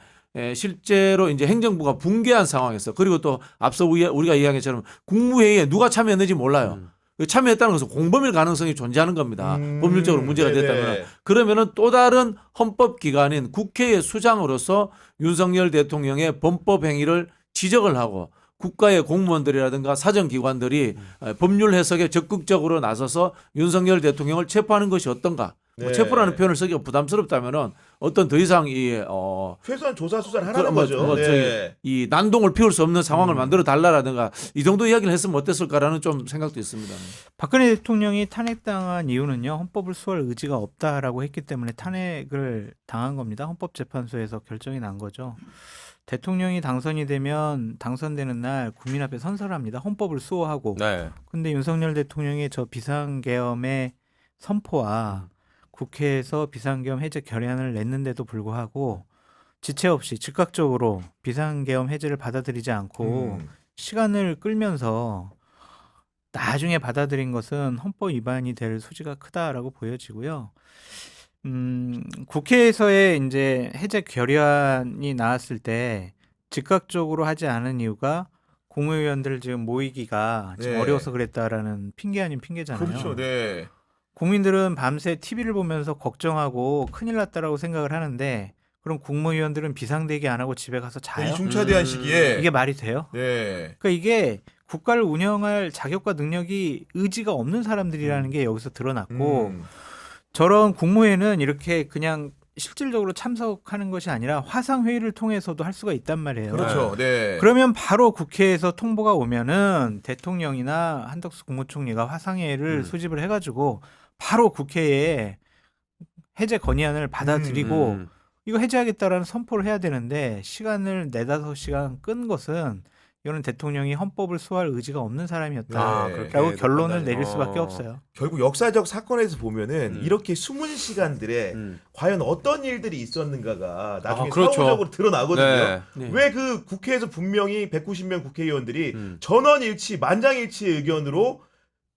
실제로 이제 행정부가 붕괴한 상황에서 그리고 또 앞서 우리가 이야기한 것처럼 국무회의에 누가 참여했는지 몰라요. 참여했다는 것은 공범일 가능성이 존재하는 겁니다. 법률적으로 문제가 네네. 됐다면 그러면은 또 다른 헌법기관인 국회의 수장으로서 윤석열 대통령의 범법 행위를 지적을 하고 국가의 공무원들이라든가 사정기관들이 법률 해석에 적극적으로 나서서 윤석열 대통령을 체포하는 것이 어떤가? 뭐 네. 체포라는 표현을 쓰기가 부담스럽다면은 어떤 더 이상 최소한 조사 수사를 하라는 거죠. 이 난동을 피울 수 없는 상황을 만들어 달라라든가 이 정도 이야기를 했으면 어땠을까라는 좀 생각도 있습니다. 박근혜 대통령이 탄핵당한 이유는요. 헌법을 수호할 의지가 없다라고 했기 때문에 탄핵을 당한 겁니다. 헌법재판소에서 결정이 난 거죠. 대통령이 당선이 되면 당선되는 날 국민 앞에 선서합니다. 헌법을 수호하고. 네. 근데 윤석열 대통령의 저 비상계엄의 선포와 국회에서 비상계엄 해제 결의안을 냈는데도 불구하고 지체 없이 즉각적으로 비상계엄 해제를 받아들이지 않고 시간을 끌면서 나중에 받아들인 것은 헌법 위반이 될 소지가 크다라고 보여지고요. 국회에서의 이제 해제 결의안이 나왔을 때 즉각적으로 하지 않은 이유가 국무위원들 지금 모이기가 지금 네. 어려워서 그랬다라는 핑계 아닌 핑계잖아요. 그렇죠. 네. 국민들은 밤새 TV를 보면서 걱정하고 큰일 났다라고 생각을 하는데 그럼 국무위원들은 비상대기 안 하고 집에 가서 자요? 이 중차대한 시기에 이게 말이 돼요? 네. 그러니까 이게 국가를 운영할 자격과 능력이 의지가 없는 사람들이라는 게 여기서 드러났고 저런 국무회는 이렇게 그냥 실질적으로 참석하는 것이 아니라 화상회의를 통해서도 할 수가 있단 말이에요. 그렇죠. 네. 그러면 바로 국회에서 통보가 오면은 대통령이나 한덕수 국무총리가 화상회의를 소집을 해가지고 바로 국회에 해제 건의안을 받아들이고 이거 해제하겠다라는 선포를 해야 되는데 시간을 4-5시간 끈 것은 이거는 대통령이 헌법을 수호할 의지가 없는 사람이었다라고 네. 그렇게 결론을 판단이- 내릴 수밖에 없어요. 결국 역사적 사건에서 보면은 이렇게 숨은 시간들에 음. 과연 어떤 일들이 있었는가가 나중에 그렇죠. 사후적으로 드러나거든요. 네. 네. 왜 그 국회에서 분명히 190명 국회의원들이 음. 전원일치, 만장일치의 의견으로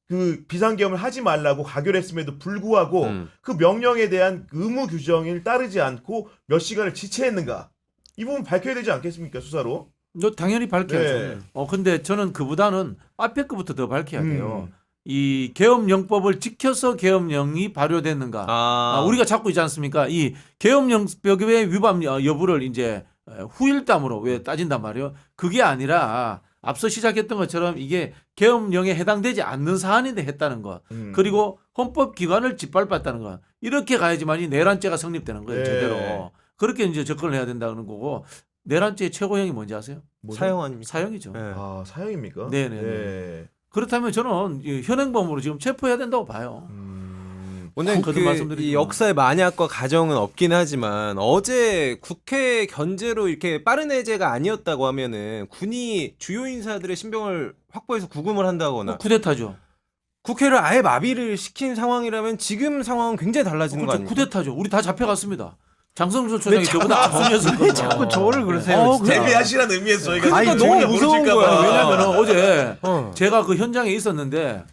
그 비상계엄을 하지 말라고 가결했음에도 불구하고 그 명령에 대한 의무 규정을 따르지 않고 몇 시간을 지체했는가? 이 부분 밝혀야 되지 않겠습니까, 수사로? 당연히 밝혀야죠. 네. 근데 저는 그보다는 앞에 거부터 더 밝혀야 돼요. 이 계엄령법을 지켜서 계엄령이 발효됐는가? 우리가 찾고 있지 않습니까? 이 계엄령법의 위반 여부를 이제 후일담으로 왜 따진단 말이에요? 그게 아니라 앞서 시작했던 것처럼 이게 계엄령에 해당되지 않는 사안인데 했다는 것. 그리고 헌법기관을 짓밟았다는 것. 이렇게 가야지만이 내란죄가 성립되는 거예요. 네. 제대로. 그렇게 이제 접근을 해야 된다는 거고 내란죄의 최고형이 뭔지 아세요? 사형 아닙니까? 사형이죠. 네. 아, 사형입니까? 네네네. 네. 그렇다면 저는 이 현행범으로 지금 체포해야 된다고 봐요. 오늘 거듭 말씀드리지만. 이 역사의 만약과 가정은 없긴 하지만 어제 국회 견제로 이렇게 빠른 해제가 아니었다고 하면은 군이 주요 인사들의 신병을 확보해서 구금을 한다거나 쿠데타죠. 국회를 아예 마비를 시킨 상황이라면 지금 상황은 굉장히 달라지는 거 그렇죠. 아닙니까? 쿠데타죠. 우리 다 잡혀갔습니다. 장성준 총장이 저보다 앞서였었거든요. 자꾸 저를 그러세요. 진짜. 데뷔하시라는 의미에서 저희가 그러니까 아니, 너무 저희가 무서운 모르실까 거야. 봐. 왜냐면은 어제 어. 제가 그 현장에 있었는데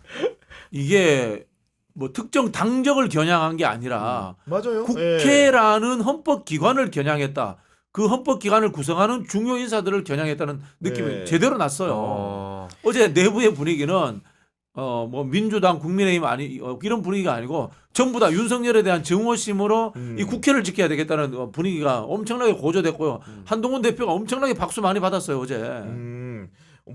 이게 뭐 특정 당적을 겨냥한 게 아니라 맞아요. 국회라는 헌법 기관을 겨냥했다. 그 헌법 기관을 구성하는 중요 인사들을 겨냥했다는 느낌이 네. 제대로 났어요. 어제 내부의 분위기는 뭐 민주당, 국민의힘 이런 분위기가 아니고 전부 다 윤석열에 대한 증오심으로 이 국회를 지켜야 되겠다는 분위기가 엄청나게 고조됐고요. 한동훈 대표가 엄청나게 박수 많이 받았어요 어제.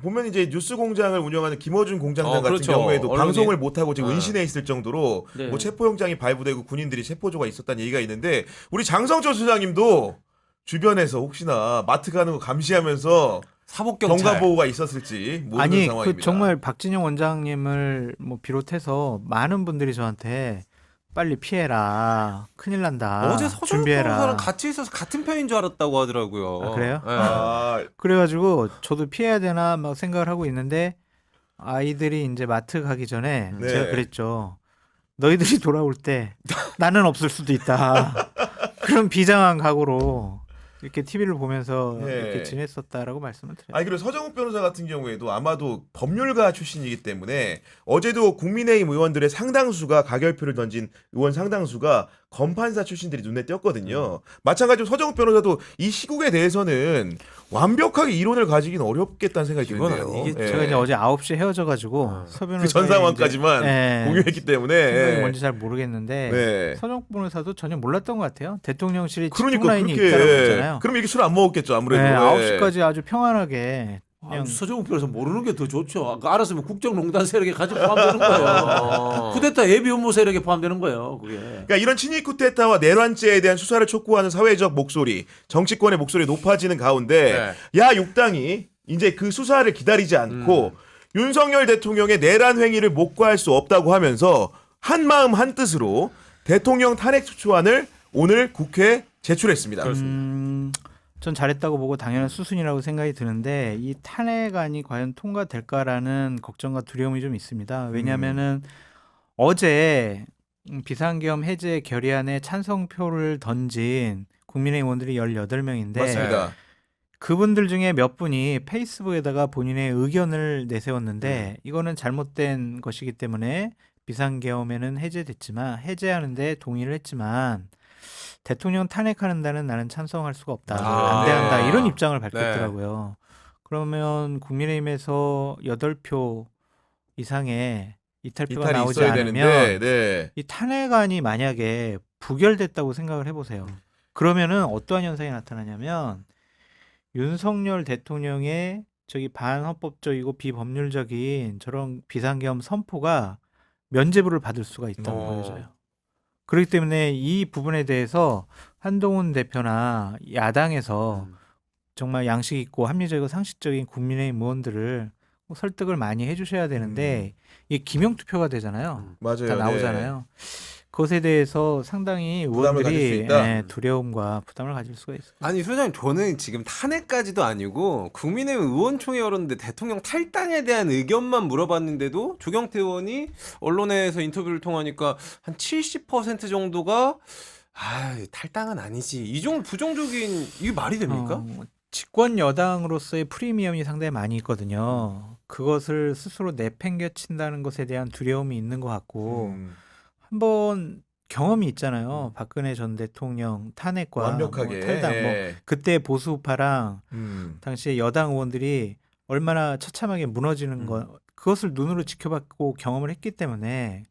보면 이제 뉴스공장을 운영하는 김어준 공장장 같은 그렇죠. 경우에도 언론이. 방송을 못하고 지금 네. 은신해 있을 정도로 네. 뭐 체포영장이 발부되고 군인들이 체포조가 있었다는 얘기가 있는데 우리 장성철 소장님도 주변에서 혹시나 마트 가는 거 감시하면서 사복경찰. 경과보호가 있었을지 모르는 아니 상황입니다. 그 정말 박진영 원장님을 뭐 비롯해서 많은 분들이 저한테 빨리 피해라. 큰일 난다. 어제 서정 준비해라. 변호사랑 같이 있어서 같은 편인 줄 알았다고 하더라고요. 아, 그래요? 네. 아, 그래가지고 저도 피해야 되나 막 생각을 하고 있는데 아이들이 이제 마트 가기 전에 네. 제가 그랬죠. 너희들이 돌아올 때 나는 없을 수도 있다. 그런 비장한 각오로 이렇게 TV를 보면서 네. 이렇게 지냈었다라고 말씀을 드려요. 아니 그리고 서정욱 변호사 같은 경우에도 아마도 법률가 출신이기 때문에 어제도 국민의힘 의원들의 상당수가 가결표를 던진 의원 상당수가 검판사 출신들이 눈에 띄었거든요. 마찬가지로 서정욱 변호사도 이 시국에 대해서는 완벽하게 이론을 가지기는 어렵겠다는 생각이 이건 드는데요. 아니겠죠. 예. 제가 이제 어제 9시에 헤어져가지고 서변을 그 전 상황까지만 공유했기 생각이 때문에 뭔지 잘 모르겠는데 네. 서정 변호사도 전혀 몰랐던 것 같아요. 대통령실이 그러니까 직통 라인이 그렇게 있다고 했잖아요. 그럼 이렇게 술 안 먹었겠죠 아무래도. 네, 예. 9시까지 아주 평안하게 그냥 서정욱 변호사 모르는 게 더 좋죠. 알았으면 국정농단 세력에 같이 포함되는 거예요. 쿠데타 예비 음모 세력에 포함되는 거예요. 그게. 그러니까 이런 친일 쿠데타와 내란죄에 대한 수사를 촉구하는 사회적 목소리, 정치권의 목소리 높아지는 가운데 야6당이 이제 그 수사를 기다리지 않고 윤석열 대통령의 내란 행위를 목과할 수 없다고 하면서 한 마음 한 뜻으로 대통령 탄핵 소추안을 오늘 국회에 제출했습니다. 전 잘했다고 보고 당연한 수순이라고 생각이 드는데 이 탄핵안이 과연 통과될까라는 걱정과 두려움이 좀 있습니다. 왜냐하면은 어제 비상계엄 해제 결의안에 찬성표를 던진 국민의힘 의원들이 18명인데 맞습니다. 그분들 중에 몇 분이 페이스북에다가 본인의 의견을 내세웠는데 이거는 잘못된 것이기 때문에 비상계엄에는 해제하는데 동의를 했지만 대통령 탄핵하는 데는 나는 찬성할 수가 없다. 아. 반대한다. 이런 입장을 밝혔더라고요. 그러면 국민의힘에서 8표 이상의 이탈표가 이탈이 나오지 있어야 않으면 되는데, 네. 이 탄핵안이 만약에 부결됐다고 생각을 해보세요. 그러면은 어떠한 현상이 나타나냐면 윤석열 대통령의 저기 반헌법적이고 비법률적인 저런 비상계엄 선포가 면죄부를 받을 수가 있다고 보여져요. 그렇기 때문에 이 부분에 대해서 한동훈 대표나 야당에서 정말 양식 있고 합리적이고 상식적인 국민의힘 의원들을 설득을 많이 해주셔야 되는데 이게 기명투표가 되잖아요. 맞아요. 다 나오잖아요. 그것에 대해서 상당히 부담을 가질 수 의원들이 있다? 두려움과 부담을 가질 수가 있어요. 아니 소장님 저는 지금 탄핵까지도 아니고 국민의힘 의원총회 열었는데 대통령 탈당에 대한 의견만 물어봤는데도 조경태 의원이 언론에서 인터뷰를 통하니까 한 70% 정도가 탈당은 아니지 이 정도 부정적인 이게 말이 됩니까? 집권 여당으로서의 프리미엄이 상당히 많이 있거든요. 그것을 스스로 내팽개친다는 것에 대한 두려움이 있는 것 같고 한번 경험이 있잖아요. 박근혜 전 대통령 탄핵과 완벽하게 뭐 탈당, 뭐 예. 그때 보수파랑 당시에 여당 의원들이 얼마나 처참하게 무너지는 거 그것을 눈으로 지켜봤고 경험을 했기 때문에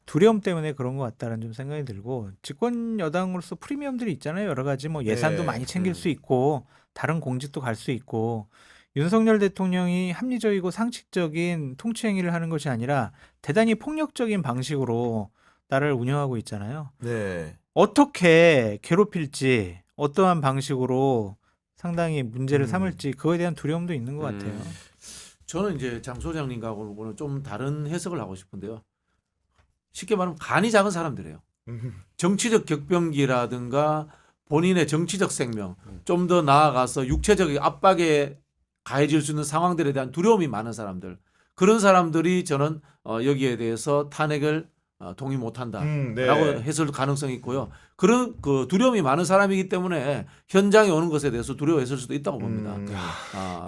두려움 때문에 그런 것 같다는 좀 생각이 들고 집권 여당으로서 프리미엄들이 있잖아요. 여러 가지 뭐 예산도 네. 많이 챙길 수 있고 다른 공직도 갈 수 있고 윤석열 대통령이 합리적이고 상식적인 통치 행위를 하는 것이 아니라 대단히 폭력적인 방식으로 나라를 운영하고 있잖아요. 네. 어떻게 괴롭힐지 어떠한 방식으로 상당히 문제를 삼을지 그거에 대한 두려움도 있는 것 같아요. 저는 이제 장 소장님하고는 좀 다른 해석을 하고 싶은데요. 쉽게 말하면 간이 작은 사람들이에요. 정치적 격변기라든가 본인의 정치적 생명, 좀 더 나아가서 육체적 압박에 가해질 수 있는 상황들에 대한 두려움이 많은 사람들. 그런 사람들이 저는 여기에 대해서 탄핵을 동의 못한다라고 네. 했을 가능성이 있고요. 그런 그 두려움이 많은 사람이기 때문에 현장에 오는 것에 대해서 두려워했을 수도 있다고 봅니다.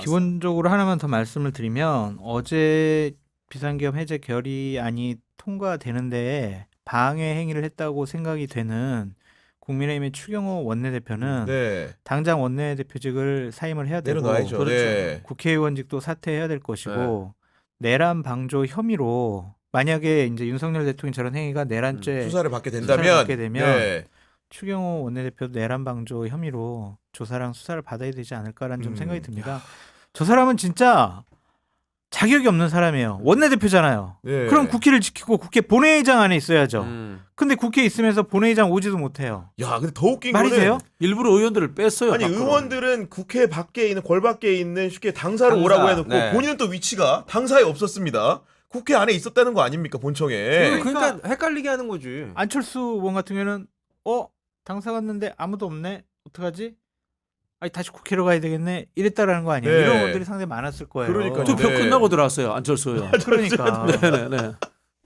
기본적으로 하나만 더 말씀을 드리면 어제 비상계엄 해제 결의안이 통과되는데 방해 행위를 했다고 생각이 되는 국민의힘의 추경호 원내대표는 네. 당장 원내대표직을 사임을 해야 되고 내려놔야죠. 그렇죠. 네. 국회의원직도 사퇴해야 될 것이고 내란 방조 혐의로 만약에 이제 윤석열 대통령이 저런 행위가 내란죄 수사를 받게 수사를 된다면 받게 되면 네. 추경호 원내대표도 내란 방조 혐의로 조사랑 수사를 받아야 되지 않을까라는 좀 생각이 듭니다. 저 사람은 진짜 자격이 없는 사람이에요. 원내대표잖아요. 네. 그럼 국회를 지키고 국회 본회의장 안에 있어야죠. 근데 국회에 있으면서 본회의장 오지도 못해요. 야, 근데 더 웃긴 말이 거는 돼요? 일부러 의원들을 뺐어요. 아니 밖으로. 의원들은 국회 밖에 있는 궐 밖에 있는 쉽게 당사로 당사, 오라고 해놓고 네. 본인은 또 위치가 당사에 없었습니다. 국회 안에 있었다는 거 아닙니까 본청에? 그러니까 헷갈리게 하는 거지. 안철수 의원 같은 경우는 당사 갔는데 아무도 없네. 어떡하지? 아니 다시 국회로 가야 되겠네. 이랬다라는 거 아니에요. 네. 이런 분들이 상당히 많았을 거예요. 그러니까요. 투표 네. 끝나고 들어왔어요. 안철수 의원. 그러니까 네네네.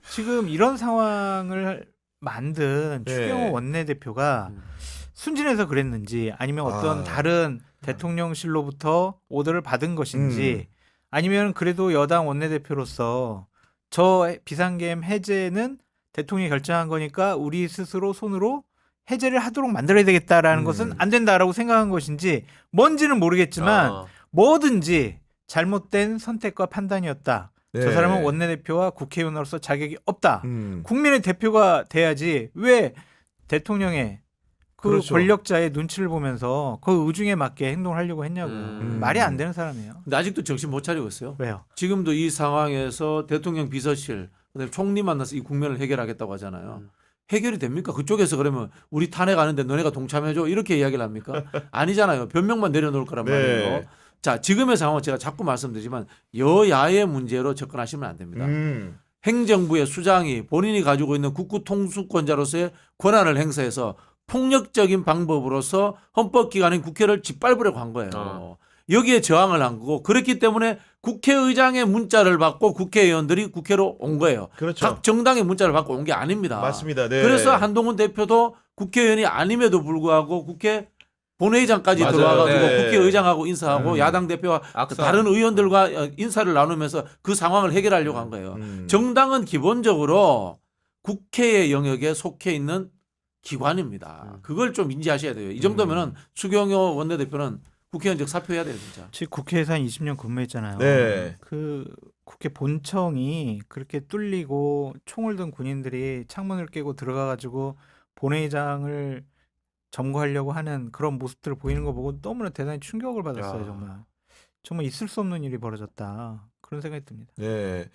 지금 이런 상황을 만든 네. 추경호 원내대표가 순진해서 그랬는지 아니면 어떤 다른 대통령실로부터 오더를 받은 것인지 아니면 그래도 여당 원내대표로서 저 비상계엄 해제는 대통령이 결정한 거니까 우리 스스로 손으로 해제를 하도록 만들어야 되겠다라는 것은 안 된다라고 생각한 것인지 뭔지는 모르겠지만 뭐든지 잘못된 선택과 판단이었다. 네. 저 사람은 원내대표와 국회의원으로서 자격이 없다. 음. 국민의 대표가 돼야지 왜 대통령의 그 그렇죠. 권력자의 눈치를 보면서 그 의중에 맞게 행동을 하려고 했냐고요. 말이 안 되는 사람이에요. 근데 아직도 정신 못 차리고 있어요. 왜요? 지금도 이 상황에서 대통령 비서실, 그다음에 총리 만나서 이 국면을 해결하겠다고 하잖아요. 해결이 됩니까? 그쪽에서 그러면 우리 탄핵하는데 너네가 동참해줘 이렇게 이야기를 합니까? 아니잖아요. 변명만 내려놓을 거란 네. 말이에요. 자, 지금의 상황은 제가 자꾸 말씀드리지만 여야의 문제로 접근하시면 안 됩니다. 행정부의 수장이 본인이 가지고 있는 국구 통수권자로서의 권한을 행사해서 폭력적인 방법으로서 헌법기관인 국회를 짓밟으려고 한 거예요. 여기에 저항을 한 거고 그렇기 때문에 국회의장의 문자를 받고 국회의원들이 국회로 온 거예요. 그렇죠. 각 정당의 문자를 받고 온 게 아닙니다. 맞습니다. 네. 그래서 한동훈 대표도 국회의원이 아님에도 불구하고 국회 본회의장까지 맞아요. 들어와가지고 네. 국회의장하고 인사하고 야당 대표와 악수. 다른 의원들과 인사를 나누면서 그 상황을 해결하려고 한 거예요. 정당은 기본적으로 국회의 영역에 속해 있는 기관입니다. 그걸 좀 인지하셔야 돼요. 이 정도면은 추경호 원내대표는 국회의원직 사표해야 돼요, 진짜. 즉 국회에서 한 20년 근무했잖아요. 네. 그 국회 본청이 그렇게 뚫리고 총을 든 군인들이 창문을 깨고 들어가가지고 본회의장을 점거하려고 하는 그런 모습들을 보이는 거 보고 너무나 대단히 충격을 받았어요. 정말 있을 수 없는 일이 벌어졌다. 그런 생각이 듭니다. 네.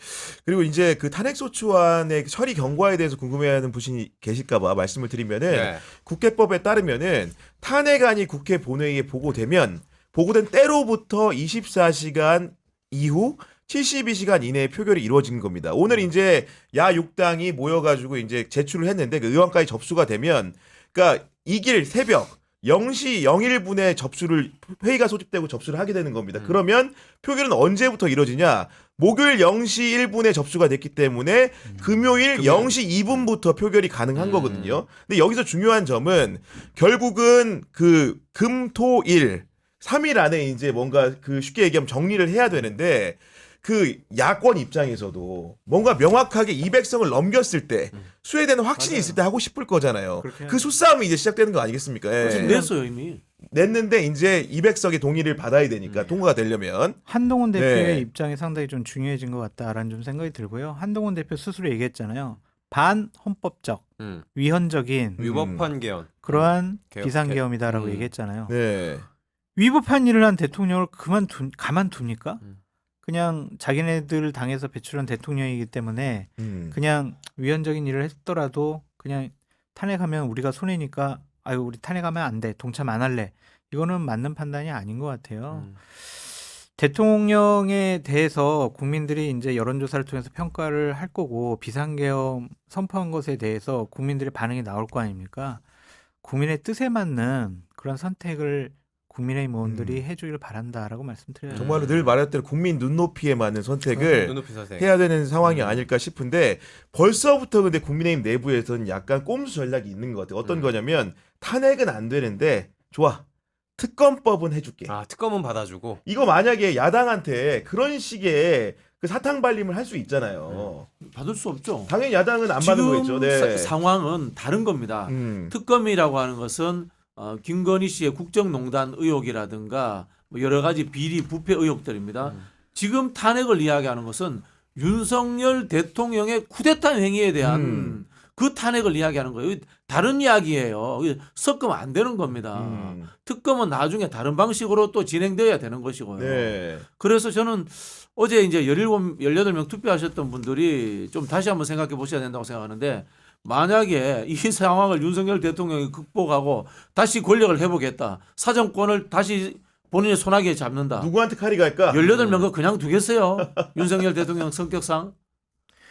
그리고 이제 그 탄핵소추안의 처리 경과에 대해서 궁금해하는 분이 계실까봐 말씀을 드리면은 네. 국회법에 따르면은 탄핵안이 국회 본회의에 보고되면 보고된 때로부터 24시간 이후 72시간 이내에 표결이 이루어진 겁니다. 오늘 이제 야 6당이 모여가지고 이제 제출을 했는데 그 의원까지 접수가 되면, 그러니까 이길 새벽 0시 01분에 접수를 회의가 소집되고 접수를 하게 되는 겁니다. 그러면 표결은 언제부터 이루어지냐? 목요일 0시 1분에 접수가 됐기 때문에 금요일 0시 2분부터 표결이 가능한 거거든요. 근데 여기서 중요한 점은 결국은 그 금, 토, 일 3일 안에 이제 뭔가 그 쉽게 얘기하면 정리를 해야 되는데 그 야권 입장에서도 뭔가 명확하게 200석을 넘겼을 때 수혜되는 확신이 있을 때 하고 싶을 거잖아요. 그 수싸움이 이제 시작되는 거 아니겠습니까? 예. 지금 냈어요 이미. 냈는데 이제 200석의 동의를 받아야 되니까 통과가 되려면. 한동훈 대표의 네. 입장이 상당히 좀 중요해진 것 같다라는 좀 생각이 들고요. 한동훈 대표 스스로 얘기했잖아요. 반헌법적, 위헌적인 위법한 개헌. 그러한 개혁, 비상계엄이다라고 얘기했잖아요. 네. 위법한 일을 한 대통령을 가만둡니까? 그냥 자기네들 당에서 배출한 대통령이기 때문에 그냥 위헌적인 일을 했더라도 그냥 탄핵하면 우리가 손해니까 아유 우리 탄핵하면 안 돼. 동참 안 할래. 이거는 맞는 판단이 아닌 것 같아요. 대통령에 대해서 국민들이 이제 여론조사를 통해서 평가를 할 거고 비상계엄 선포한 것에 대해서 국민들의 반응이 나올 거 아닙니까? 국민의 뜻에 맞는 그런 선택을 국민의힘 의원들이 해주길 바란다라고 말씀드려요. 정말로 늘 말했던 국민 눈높이에 맞는 선택을 눈높이 사색. 해야 되는 상황이 아닐까 싶은데 벌써부터 근데 국민의힘 내부에서는 약간 꼼수 전략이 있는 것 같아요. 어떤 거냐면 탄핵은 안 되는데 좋아. 특검법은 해줄게. 아, 특검은 받아주고. 이거 만약에 야당한테 그런 식의 그 사탕 발림을 할 수 있잖아요. 받을 수 없죠. 당연히 야당은 안 받는 지금 거겠죠. 네. 상황은 다른 겁니다. 특검이라고 하는 것은 김건희 씨의 국정농단 의혹이라든가 뭐 여러 가지 비리 부패 의혹들입니다. 지금 탄핵을 이야기하는 것은 윤석열 대통령의 쿠데타 행위에 대한 그 탄핵을 이야기하는 거예요. 다른 이야기예요. 섞으면 안 되는 겁니다. 특검은 나중에 다른 방식으로 또 진행되어야 되는 것이고요. 네. 그래서 저는 어제 이제 18명 투표하셨던 분들이 좀 다시 한번 생각해 보셔야 된다고 생각하는데 만약에 이 상황을 윤석열 대통령이 극복하고 다시 권력을 회복했다. 사정권을 다시 본인의 손아귀에 잡는다. 누구한테 칼이 갈까? 18명도 그냥 두겠어요. 윤석열 대통령 성격상.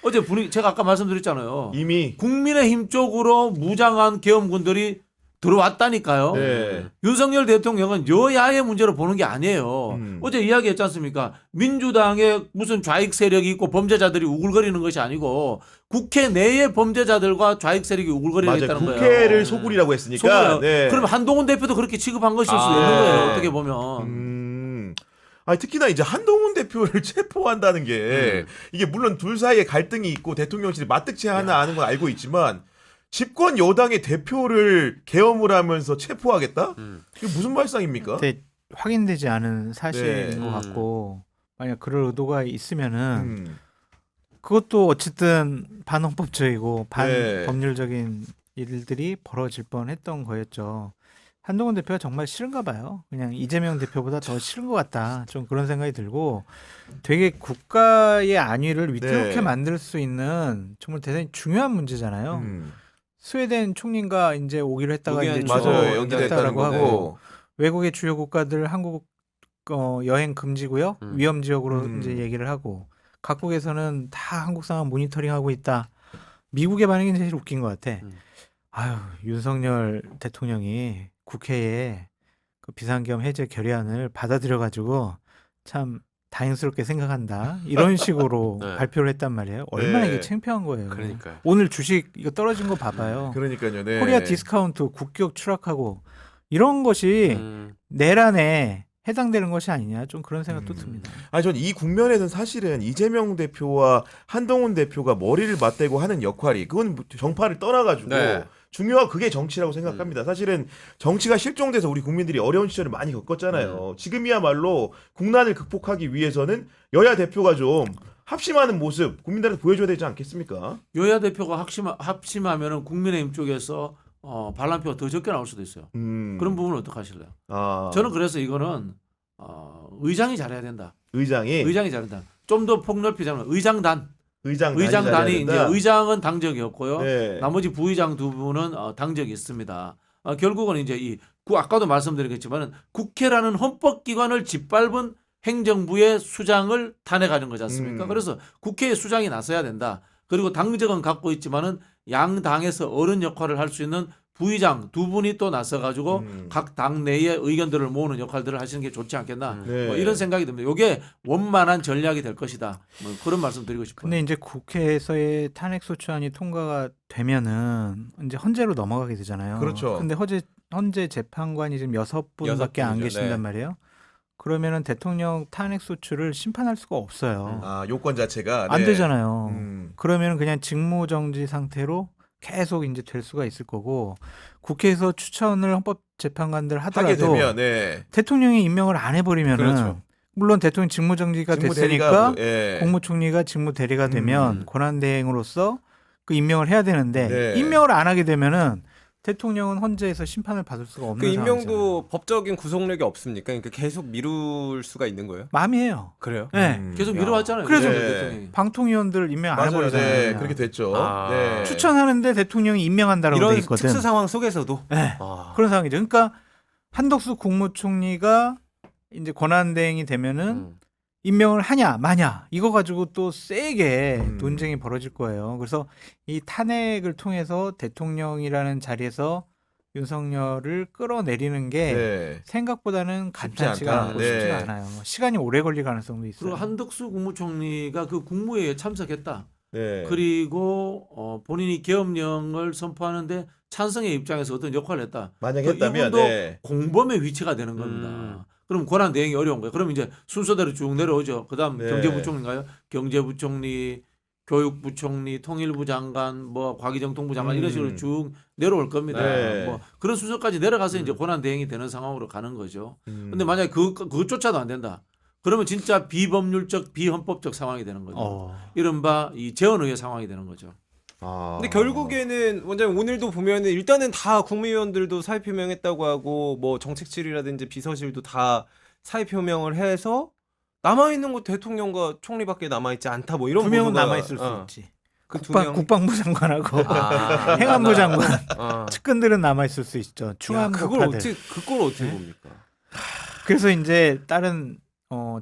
어제 분위기 제가 아까 말씀드렸잖아요. 이미 국민의힘 쪽으로 무장한 계엄군들이 들어왔다니까요. 네. 윤석열 대통령은 여야의 문제로 보는 게 아니에요. 어제 이야기했지 않습니까? 민주당에 무슨 좌익 세력이 있고 범죄자들이 우글거리는 것이 아니고 국회 내의 범죄자들과 좌익 세력이 우글거리고 맞아요. 있다는 거예요. 국회를 소굴이라고 했으니까. 속아요. 네. 그럼 한동훈 대표도 그렇게 취급한 것일 수도 아, 있는 거예요. 네. 어떻게 보면. 아니, 특히나 이제 한동훈 대표를 체포한다는 게 이게 물론 둘 사이에 갈등이 있고 대통령실이 맞득치하나 아는 건 알고 있지만 집권 여당의 대표를 계엄을 하면서 체포하겠다? 이게 무슨 말상입니까? 근데 확인되지 않은 사실인 네. 것 같고 만약 그럴 의도가 있으면은 음. 그것도 어쨌든 반헌법적이고 네. 반법률적인 일들이 벌어질 뻔했던 거였죠. 한동훈 대표가 정말 싫은가 봐요. 그냥 이재명 대표보다 더 싫은 것 같다. 좀 그런 생각이 들고 되게 국가의 안위를 위태롭게 네. 만들 수 있는 정말 대단히 중요한 문제잖아요. 스웨덴 총리가 이제 오기로 했다가 이제 오기한 맞아요. 거 연기됐다는 연기됐다라고 거네. 하고 외국의 주요 국가들 한국 여행 금지고요. 위험 지역으로 이제 얘기를 하고 각국에서는 다 한국 상황 모니터링하고 있다. 미국의 반응이 제일 웃긴 것 같아. 아유, 윤석열 대통령이 국회에 그 비상계엄 해제 결의안을 받아들여가지고 참 다행스럽게 생각한다. 이런 식으로 네. 발표를 했단 말이에요. 얼마나 네. 이게 창피한 거예요. 그러니까요. 오늘 주식 이거 떨어진 거 봐봐요. 그러니까요. 네. 코리아 디스카운트 국격 추락하고 이런 것이 내란에 해당되는 것이 아니냐 좀 그런 생각도 듭니다. 아니 전 이 국면에서는 사실은 이재명 대표와 한동훈 대표가 머리를 맞대고 하는 역할이 그건 정파를 떠나가지고 네. 중요하고 그게 정치라고 생각합니다. 사실은 정치가 실종돼서 우리 국민들이 어려운 시절을 많이 겪었잖아요. 지금이야말로 국난을 극복하기 위해서는 여야 대표가 좀 합심하는 모습 국민들한테 보여줘야 되지 않겠습니까? 여야 대표가 합심하면은 국민의힘 쪽에서 반란표가 더 적게 나올 수도 있어요. 그런 부분은 어떻게 하실래요? 아, 저는 그래서 이거는 의장이 잘해야 된다. 의장이 의장이 잘한다. 좀 더 폭넓히자면 의장단이 의장단이 이제 의장은 당적이 없고요. 네. 나머지 부의장 두 분은 당적이 있습니다. 결국은 이제 아까도 말씀드렸겠지만은 국회라는 헌법기관을 짓밟은 행정부의 수장을 탄핵하는 거지 않습니까? 그래서 국회의 수장이 나서야 된다. 그리고 당적은 갖고 있지만은 양 당에서 어른 역할을 할 수 있는 부의장 두 분이 또 나서가지고 각 당 내의 의견들을 모으는 역할들을 하시는 게 좋지 않겠나 네. 뭐 이런 생각이 듭니다. 이게 원만한 전략이 될 것이다. 뭐 그런 말씀 드리고 싶어요. 근데 이제 국회에서의 탄핵 소추안이 통과가 되면은 이제 헌재로 넘어가게 되잖아요. 그렇죠. 근데 헌재 재판관이 지금 6분밖에 안 6분이죠. 계신단 네. 말이에요. 그러면은 대통령 탄핵 소추를 심판할 수가 없어요. 아 요건 자체가 안 네. 되잖아요. 그러면 그냥 직무 정지 상태로 계속 이제 될 수가 있을 거고 국회에서 추천을 헌법재판관들 하게 하더라도 되면 네. 대통령이 임명을 안 해버리면은 그렇죠. 물론 대통령 직무 정지가 직무대리가 됐으니까 예. 국무총리가 직무 대리가 되면 권한대행으로서 그 임명을 해야 되는데 네. 임명을 안 하게 되면은 대통령은 헌재에서 심판을 받을 수가 없는 그 상황이잖아요. 임명도 법적인 구속력이 없습니까? 그러니까 계속 미룰 수가 있는 거예요? 마음이에요. 그래요? 네. 계속 미뤄왔잖아요. 그래서 윤석열 네. 대통령이. 방통위원들 임명 안 맞아요. 해버리잖아요. 네. 그냥. 그렇게 됐죠. 아. 네. 추천하는데 대통령이 임명한다라고 돼 이런 있거든. 특수 상황 속에서도 네. 아. 그런 상황이죠. 그러니까 한덕수 국무총리가 이제 권한대행이 되면은 임명을 하냐 마냐 이거 가지고 또 세게 논쟁이 벌어질 거예요. 그래서 이 탄핵을 통해서 대통령이라는 자리에서 윤석열을 끌어내리는 게 네. 생각보다는 쉽지 간단치가 않다. 않고 네. 쉽지가 않아요. 시간이 오래 걸릴 가능성도 있어요. 그리고 한덕수 국무총리가 그 국무회의에 참석했다. 네. 그리고 본인이 계엄령을 선포하는데 찬성의 입장에서 어떤 역할을 했다. 만약 그 했다면 이분도 네. 공범의 위치가 되는 겁니다. 그럼 권한 대행이 어려운 거예요. 그럼 이제 순서대로 쭉 내려오죠. 그다음 네. 경제부총리인가요? 경제부총리, 교육부총리, 통일부 장관, 뭐 과기정통부 장관 이런 식으로 쭉 내려올 겁니다. 네. 뭐 그런 순서까지 내려가서 이제 권한 대행이 되는 상황으로 가는 거죠. 근데 만약에 그것조차도 안 된다. 그러면 진짜 비법률적, 비헌법적 상황이 되는 거죠. 이른바 이 재헌의회 상황이 되는 거죠. 근데 결국에는 원장님 오늘도 보면은 일단은 다 국무위원들도 사의 표명했다고 하고 뭐 정책실이라든지 비서실도 다 사의 표명을 해서 남아 있는 거 대통령과 총리밖에 남아 있지 않다 뭐 이런 두 명은 보도가- 남아 있을 수 있지. 그 두 명. 국방부 장관하고 아. 행안부 장관 아. 측근들은 남아 있을 수 있죠. 야, 충암 그걸 국가들. 어떻게 봅니까? 그래서 이제 다른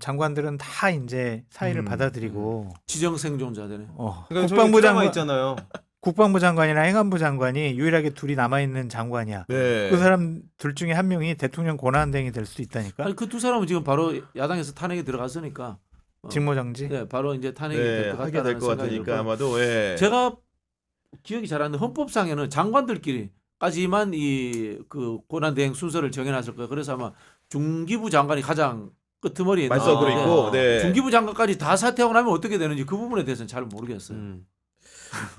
장관들은 다 이제 사의를 받아들이고 지정 생존자들은. 그러니까 국방부 장관 있잖아요. 국방부 장관이나 행안부 장관이 유일하게 둘이 남아 있는 장관이야. 네. 그 사람 둘 중에 한 명이 대통령 권한대행이 될 수 있다니까. 아니 그 두 사람은 지금 바로 야당에서 탄핵에 들어갔으니까. 직무정지. 네, 바로 이제 탄핵이 네, 될 것 하게 같다는 될 것 생각이 같으니까 들고. 아마도 예. 제가 기억이 잘 안 나는데 헌법상에는 장관들끼리까지만 이 그 권한 대행 순서를 정해놨을 거예요. 그래서 아마 중기부 장관이 가장 끄트머리에 있는 말썽 건데 있고 네. 중기부 장관까지 다 사퇴하고 나면 어떻게 되는지 그 부분에 대해서는 잘 모르겠어요.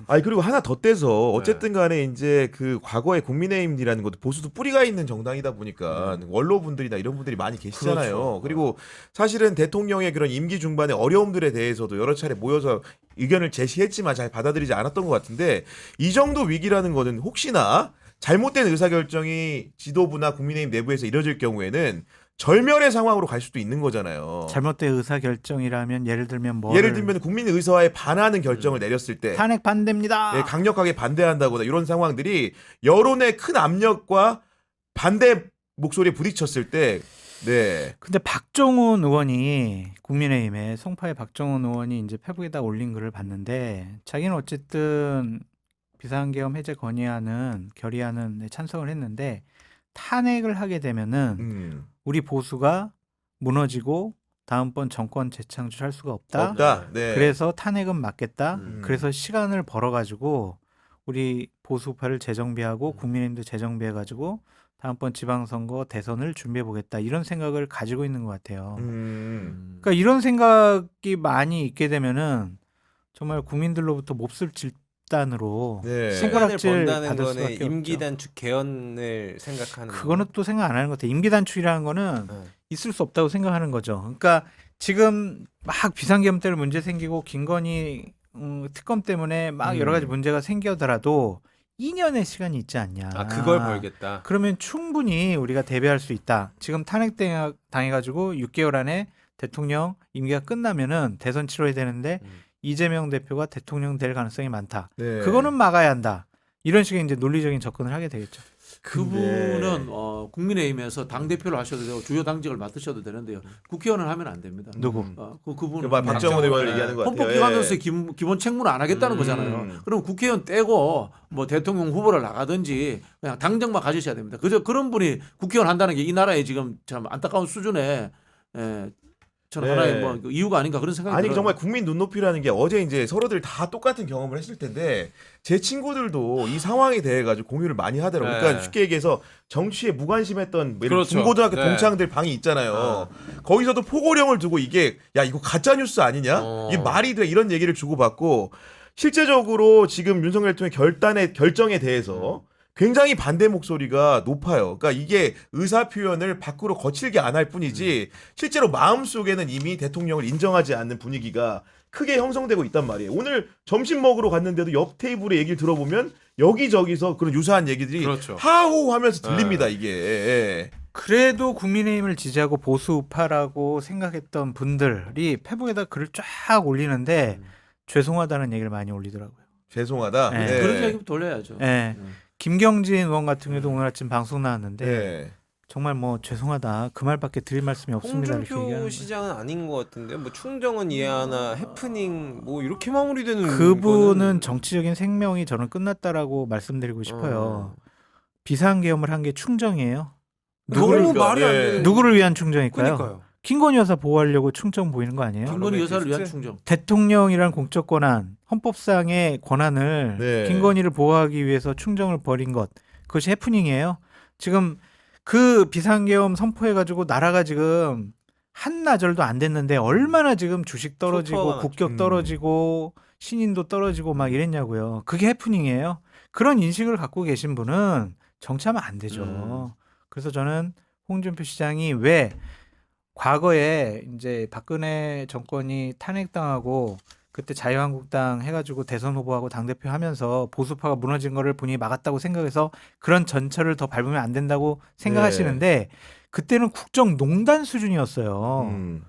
아니 그리고 하나 덧대서 어쨌든 간에 이제 그 과거에 국민의힘이라는 것도 보수도 뿌리가 있는 정당이다 보니까 원로분들이나 이런 분들이 많이 계시잖아요. 그렇죠. 그리고 사실은 대통령의 그런 임기 중반의 어려움들에 대해서도 여러 차례 모여서 의견을 제시했지만 잘 받아들이지 않았던 것 같은데 이 정도 위기라는 거는 혹시나 잘못된 의사결정이 지도부나 국민의힘 내부에서 이뤄질 경우에는 절멸의 상황으로 갈 수도 있는 거잖아요. 잘못된 의사 결정이라면 예를 들면 뭐 예를 들면 국민 의사에 반하는 결정을 내렸을 때 탄핵 반대입니다. 예, 강력하게 반대한다거나 이런 상황들이 여론의 큰 압력과 반대 목소리에 부딪혔을 때 네. 근데 박정훈 의원이 국민의힘에 송파의 박정훈 의원이 이제 페북에다 올린 글을 봤는데 자기는 어쨌든 비상계엄 해제 결의안은 찬성을 했는데 탄핵을 하게 되면은 우리 보수가 무너지고 다음번 정권 재창출할 수가 없다. 네. 그래서 탄핵은 막겠다. 음. 그래서 시간을 벌어가지고 우리 보수파를 재정비하고 국민의힘도 재정비해가지고 다음번 지방선거 대선을 준비해보겠다. 이런 생각을 가지고 있는 것 같아요. 그러니까 이런 생각이 많이 있게 되면은 정말 국민들로부터 몹쓸 질단으로 네. 시간을 손가락질 번다는 받을 거는 수밖에 임기 없죠. 단축 개헌을 생각하는 그거는 또 생각 안 하는 것 같아요. 임기 단축이라는 거는 네. 있을 수 없다고 생각하는 거죠. 그러니까 지금 막 비상계엄 때문에 문제 생기고 김건희 특검 때문에 막 여러 가지 문제가 생기더라도 2년의 시간이 있지 않냐. 아 그걸 벌겠다. 그러면 충분히 우리가 대비할 수 있다. 지금 탄핵 당해가지고 6개월 안에 대통령 임기가 끝나면은 대선 치러야 되는데 이재명 대표가 대통령 될 가능성이 많다. 네. 그거는 막아야 한다. 이런 식의 이제 논리적인 접근을 하게 되겠죠. 그분은 국민의힘에서 당 대표를 하셔도 되고 주요 당직을 맡으셔도 되는데요. 국회의원을 하면 안 됩니다. 누구? 그분은 박정원 의원을 얘기하는 것 같아요. 헌법기관으로서의 기본 책무를 안 하겠다는 거잖아요. 그럼 국회의원 떼고 뭐 대통령 후보를 나가든지 그냥 당정만 가지셔야 됩니다. 그저 그런 분이 국회의원 한다는 게 이 나라에 지금 참 안타까운 수준의 저는 네. 하나의 뭐 이유가 아닌가 그런 생각이 아니 들어요. 정말 국민 눈높이라는 게 어제 이제 서로들 다 똑같은 경험을 했을 텐데 제 친구들도 이 상황에 대해 가지고 공유를 많이 하더라고요. 네. 그러니까 쉽게 얘기해서 정치에 무관심했던 그렇죠. 중고등학교 네. 동창들 방이 있잖아요. 거기서도 포고령을 두고 이게 야 이거 가짜 뉴스 아니냐? 이게 말이 돼 이런 얘기를 주고받고 실제적으로 지금 윤석열 대통령의 결정에 대해서 굉장히 반대 목소리가 높아요. 그러니까 이게 의사 표현을 밖으로 거칠게 안 할 뿐이지 실제로 마음속에는 이미 대통령을 인정하지 않는 분위기가 크게 형성되고 있단 말이에요. 오늘 점심 먹으러 갔는데도 옆 테이블의 얘기를 들어보면 여기저기서 그런 유사한 얘기들이 그렇죠. 하호하면서 들립니다. 이게. 그래도 국민의힘을 지지하고 보수파라고 생각했던 분들이 페북에다 글을 쫙 올리는데 죄송하다는 얘기를 많이 올리더라고요. 죄송하다. 네. 네. 그런 얘기 돌려야죠. 네. 김경진 의원 같은 경우도 오늘 아침 방송 나왔는데 네. 정말 뭐 죄송하다 그 말밖에 드릴 말씀이 없습니다. 이렇게 홍준표 얘기하는 시장은 아닌 것 같은데 뭐 충정은 이해하나 해프닝 뭐 이렇게 마무리되는 그분은 거는- 정치적인 생명이 저는 끝났다라고 말씀드리고 싶어요. 비상계엄을 한 게 충정이에요. 너무 그러니까, 말이 안 네. 되는. 누구를 위한 충정일까요? 그러니까요. 김건희 여사 보호하려고 충정 보이는 거 아니에요? 김건희 여사를 위한 로맨티스트? 충정. 대통령이란 공적 권한, 헌법상의 권한을 네. 김건희를 보호하기 위해서 충정을 벌인 것, 그것이 해프닝이에요. 지금 그 비상계엄 선포해가지고 나라가 지금 한나절도 안 됐는데 얼마나 지금 주식 떨어지고 초토화가 국격 떨어지고 신인도 떨어지고 막 이랬냐고요. 그게 해프닝이에요. 그런 인식을 갖고 계신 분은 정치하면 안 되죠. 그래서 저는 홍준표 시장이 왜 과거에 이제 박근혜 정권이 탄핵당하고 그때 자유한국당 해가지고 대선 후보하고 당대표 하면서 보수파가 무너진 거를 본인이 막았다고 생각해서 그런 전철을 더 밟으면 안 된다고 생각하시는데 그때는 국정농단 수준이었어요.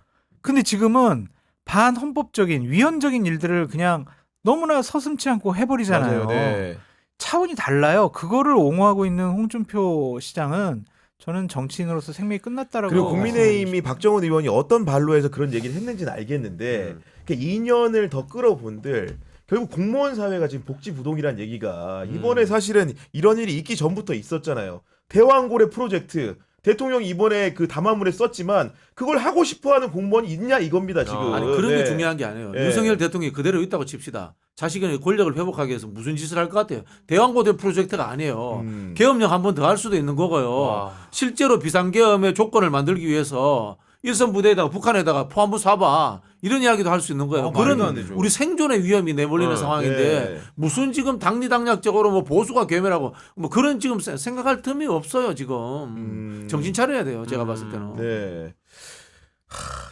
근데 지금은 반헌법적인 위헌적인 일들을 그냥 너무나 서슴지 않고 해버리잖아요. 맞아요. 네. 차원이 달라요. 그거를 옹호하고 있는 홍준표 시장은 저는 정치인으로서 생명이 끝났다라고. 그리고 국민의힘이 박정원 의원이 어떤 발로 해서 그런 얘기를 했는지는 알겠는데 그 2년을 더 끌어본들 결국 공무원 사회가 지금 복지부동이라는 얘기가 이번에 사실은 이런 일이 있기 전부터 있었잖아요. 대왕고래 프로젝트 대통령이 이번에 그 담화문에 썼지만 그걸 하고 싶어하는 공무원이 있냐 이겁니다 지금. 아니 그런 게 네. 중요한 게 아니에요. 네. 윤석열 대통령이 그대로 있다고 칩시다. 자식의 권력을 회복하기 위해서 무슨 짓을 할 것 같아요. 대왕고대 프로젝트가 아니에요. 계엄령 한 번 더 할 수도 있는 거고요. 와. 실제로 비상계엄의 조건을 만들기 위해서 일선 부대에다가 북한에다가 포함부 쏴봐 이런 이야기도 할 수 있는 거예요. 말도 안 그런 되죠. 우리 생존의 위험이 내몰리는 상황인데 네. 무슨 지금 당리당략적으로 뭐 보수가 괴멸하고 뭐 그런 지금 생각할 틈이 없어요 지금. 정신 차려야 돼요. 제가 봤을 때는. 네.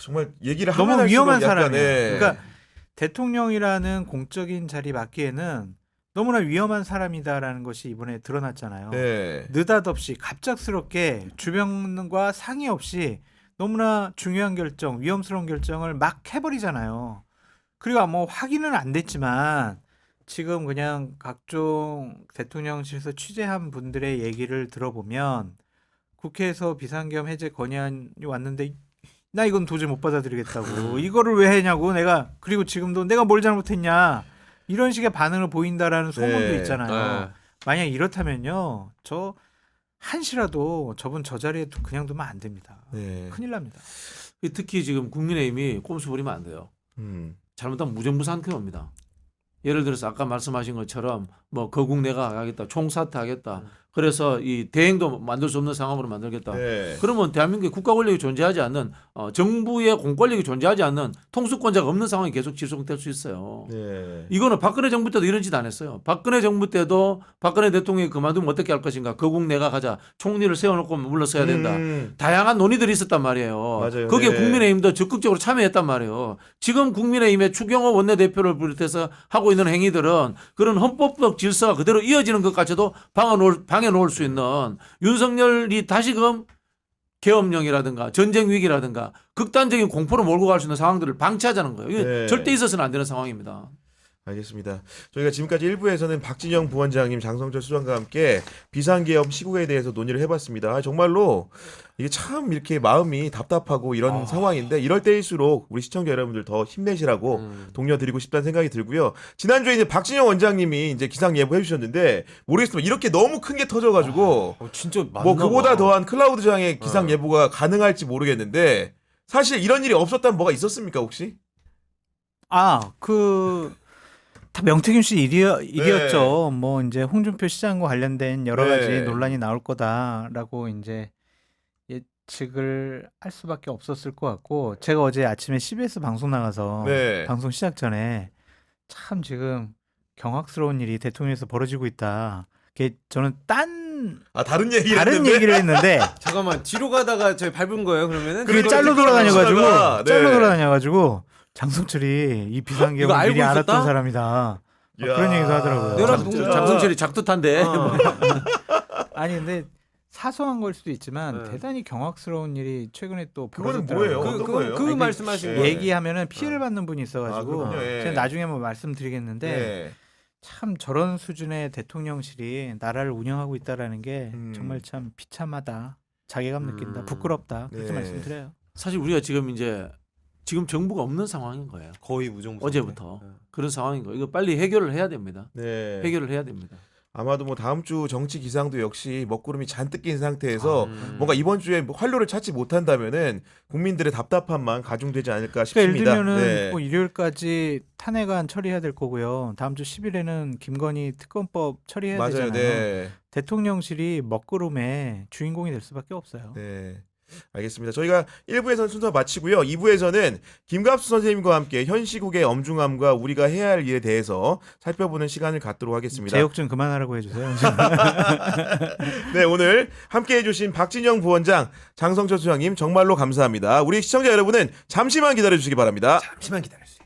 정말 얘기를 너무 하면 위험한 할수록 약간, 사람이에요. 네. 그러니까 대통령이라는 공적인 자리 맡기에는 너무나 위험한 사람이다라는 것이 이번에 드러났잖아요. 네. 느닷없이 갑작스럽게 주변과 상의 없이 너무나 중요한 결정, 위험스러운 결정을 막 해버리잖아요. 그리고 뭐 확인은 안 됐지만 지금 그냥 각종 대통령실에서 취재한 분들의 얘기를 들어보면 국회에서 비상계엄 해제 건의안이 왔는데 나 이건 도저히 못 받아들이겠다고 이거를 왜 했냐고 내가 그리고 지금도 내가 뭘 잘못했냐 이런 식의 반응을 보인다라는 소문도 네. 있잖아요. 네. 만약 이렇다면요 저 한시라도 저분 저 자리에 그냥 두면 안 됩니다. 네. 큰일 납니다. 특히 지금 국민의힘이 꼼수 부리면 안 돼요. 잘못하면 무정부상태 옵니다. 예를 들어서 아까 말씀하신 것처럼 뭐 거국 내가 하겠다, 총사퇴하겠다. 그래서 이 대행도 만들 수 없는 상황으로 만들겠다. 네. 그러면 대한민국에 국가 권력이 존재하지 않는 정부의 공권력이 존재하지 않는 통수권자가 없는 상황이 계속 지속될 수 있어요. 네. 이거는 박근혜 정부 때도 이런 짓 안 했어요. 박근혜 정부 때도 박근혜 대통령이 그만두면 어떻게 할 것인가. 거국 내가 가자. 총리를 세워놓고 물러서야 된다. 다양한 논의들이 있었단 말이에요. 맞아요. 거기에 네. 국민의힘도 적극적으로 참여했단 말이에요. 지금 국민의힘의 추경호 원내대표를 비롯해서 하고 있는 행위들은 그런 헌법적 질서가 그대로 이어지는 것까지도 방해 놓을 수 있는 윤석열이 다시금 계엄령이라든가 전쟁 위기라든가 극단적인 공포로 몰고 갈 수 있는 상황들을 방치하자는 거예요. 이게 네. 절대 있어서는 안 되는 상황입니다. 알겠습니다. 저희가 지금까지 1부에서는 박진영 부원장님, 장성철 수장과 함께 비상계엄 시국에 대해서 논의를 해봤습니다. 정말로 이게 참 이렇게 마음이 답답하고 이런 상황인데 이럴 때일수록 우리 시청자 여러분들 더 힘내시라고 독려 드리고 싶다는 생각이 들고요. 지난주에 이제 박진영 원장님이 이제 기상 예보 해주셨는데 모르겠지만 이렇게 너무 큰 게 터져가지고 진짜 맞나 뭐 그보다 봐. 더한 클라우드장의 기상 예보가 가능할지 모르겠는데 사실 이런 일이 없었다면 뭐가 있었습니까 혹시? 다 명태균 씨 일이었죠. 뭐 이제 홍준표 시장과 관련된 여러 가지 네. 논란이 나올 거다라고 이제 예측을 할 수밖에 없었을 것 같고 제가 어제 아침에 CBS 방송 나가서 네. 방송 시작 전에 참 지금 경악스러운 일이 대통령에서 벌어지고 있다. 그게 저는 다른 얘기를 다른 했는데? 얘기를 했는데 잠깐만 뒤로 가다가 저희 밟은 거예요 그러면은? 그게 그거 짤로 댓글 돌아다녀가지고 쓰다가, 네. 짤로 돌아다녀가지고 장성철이 이 이거 비상계엄을 알고 미리 알았던 있었다? 사람이다. 막 이야. 그런 얘기도 하더라고요. 내가 진짜. 장성철이 작두탄데. 아니 근데 사소한 걸 수도 있지만 네. 대단히 경악스러운 일이 최근에 또 그거는 벌어졌더라고요. 뭐예요? 어떤 거예요? 그 아니, 말씀하신 예. 거예요. 얘기하면은 피해를 받는 분이 있어가지고 그렇군요. 예. 제가 나중에 한번 말씀드리겠는데 네. 참 저런 수준의 대통령실이 나라를 운영하고 있다라는 게 음. 정말 참 비참하다. 자괴감 느낀다. 부끄럽다. 그렇게 네. 말씀드려요. 사실 우리가 지금 정부가 없는 상황인 거예요. 거의 무정부 어제부터 상태. 네. 그런 상황인 거예요. 이거 빨리 해결을 해야 됩니다. 네. 해결을 해야 됩니다. 아마도 뭐 다음 주 정치 기상도 역시 먹구름이 잔뜩 낀 상태에서 아, 뭔가 이번 주에 뭐 활로를 찾지 못한다면은 국민들의 답답함만 가중되지 않을까 그러니까 예를 싶습니다. 들면은 네. 뭐 일요일까지 탄핵안 처리해야 될 거고요. 다음 주 10일에는 김건희 특검법 처리해야 맞아요. 되잖아요. 네. 대통령실이 먹구름의 주인공이 될 수밖에 없어요. 네. 알겠습니다. 저희가 1부에서는 순서 마치고요. 2부에서는 김갑수 선생님과 함께 현 시국의 엄중함과 우리가 해야 할 일에 대해서 살펴보는 시간을 갖도록 하겠습니다. 제욕 좀 그만하라고 해주세요. 네, 오늘 함께 해주신 박진영 부원장, 장성철 소장님 정말로 감사합니다. 우리 시청자 여러분은 잠시만 기다려주시기 바랍니다. 잠시만 기다려주세요.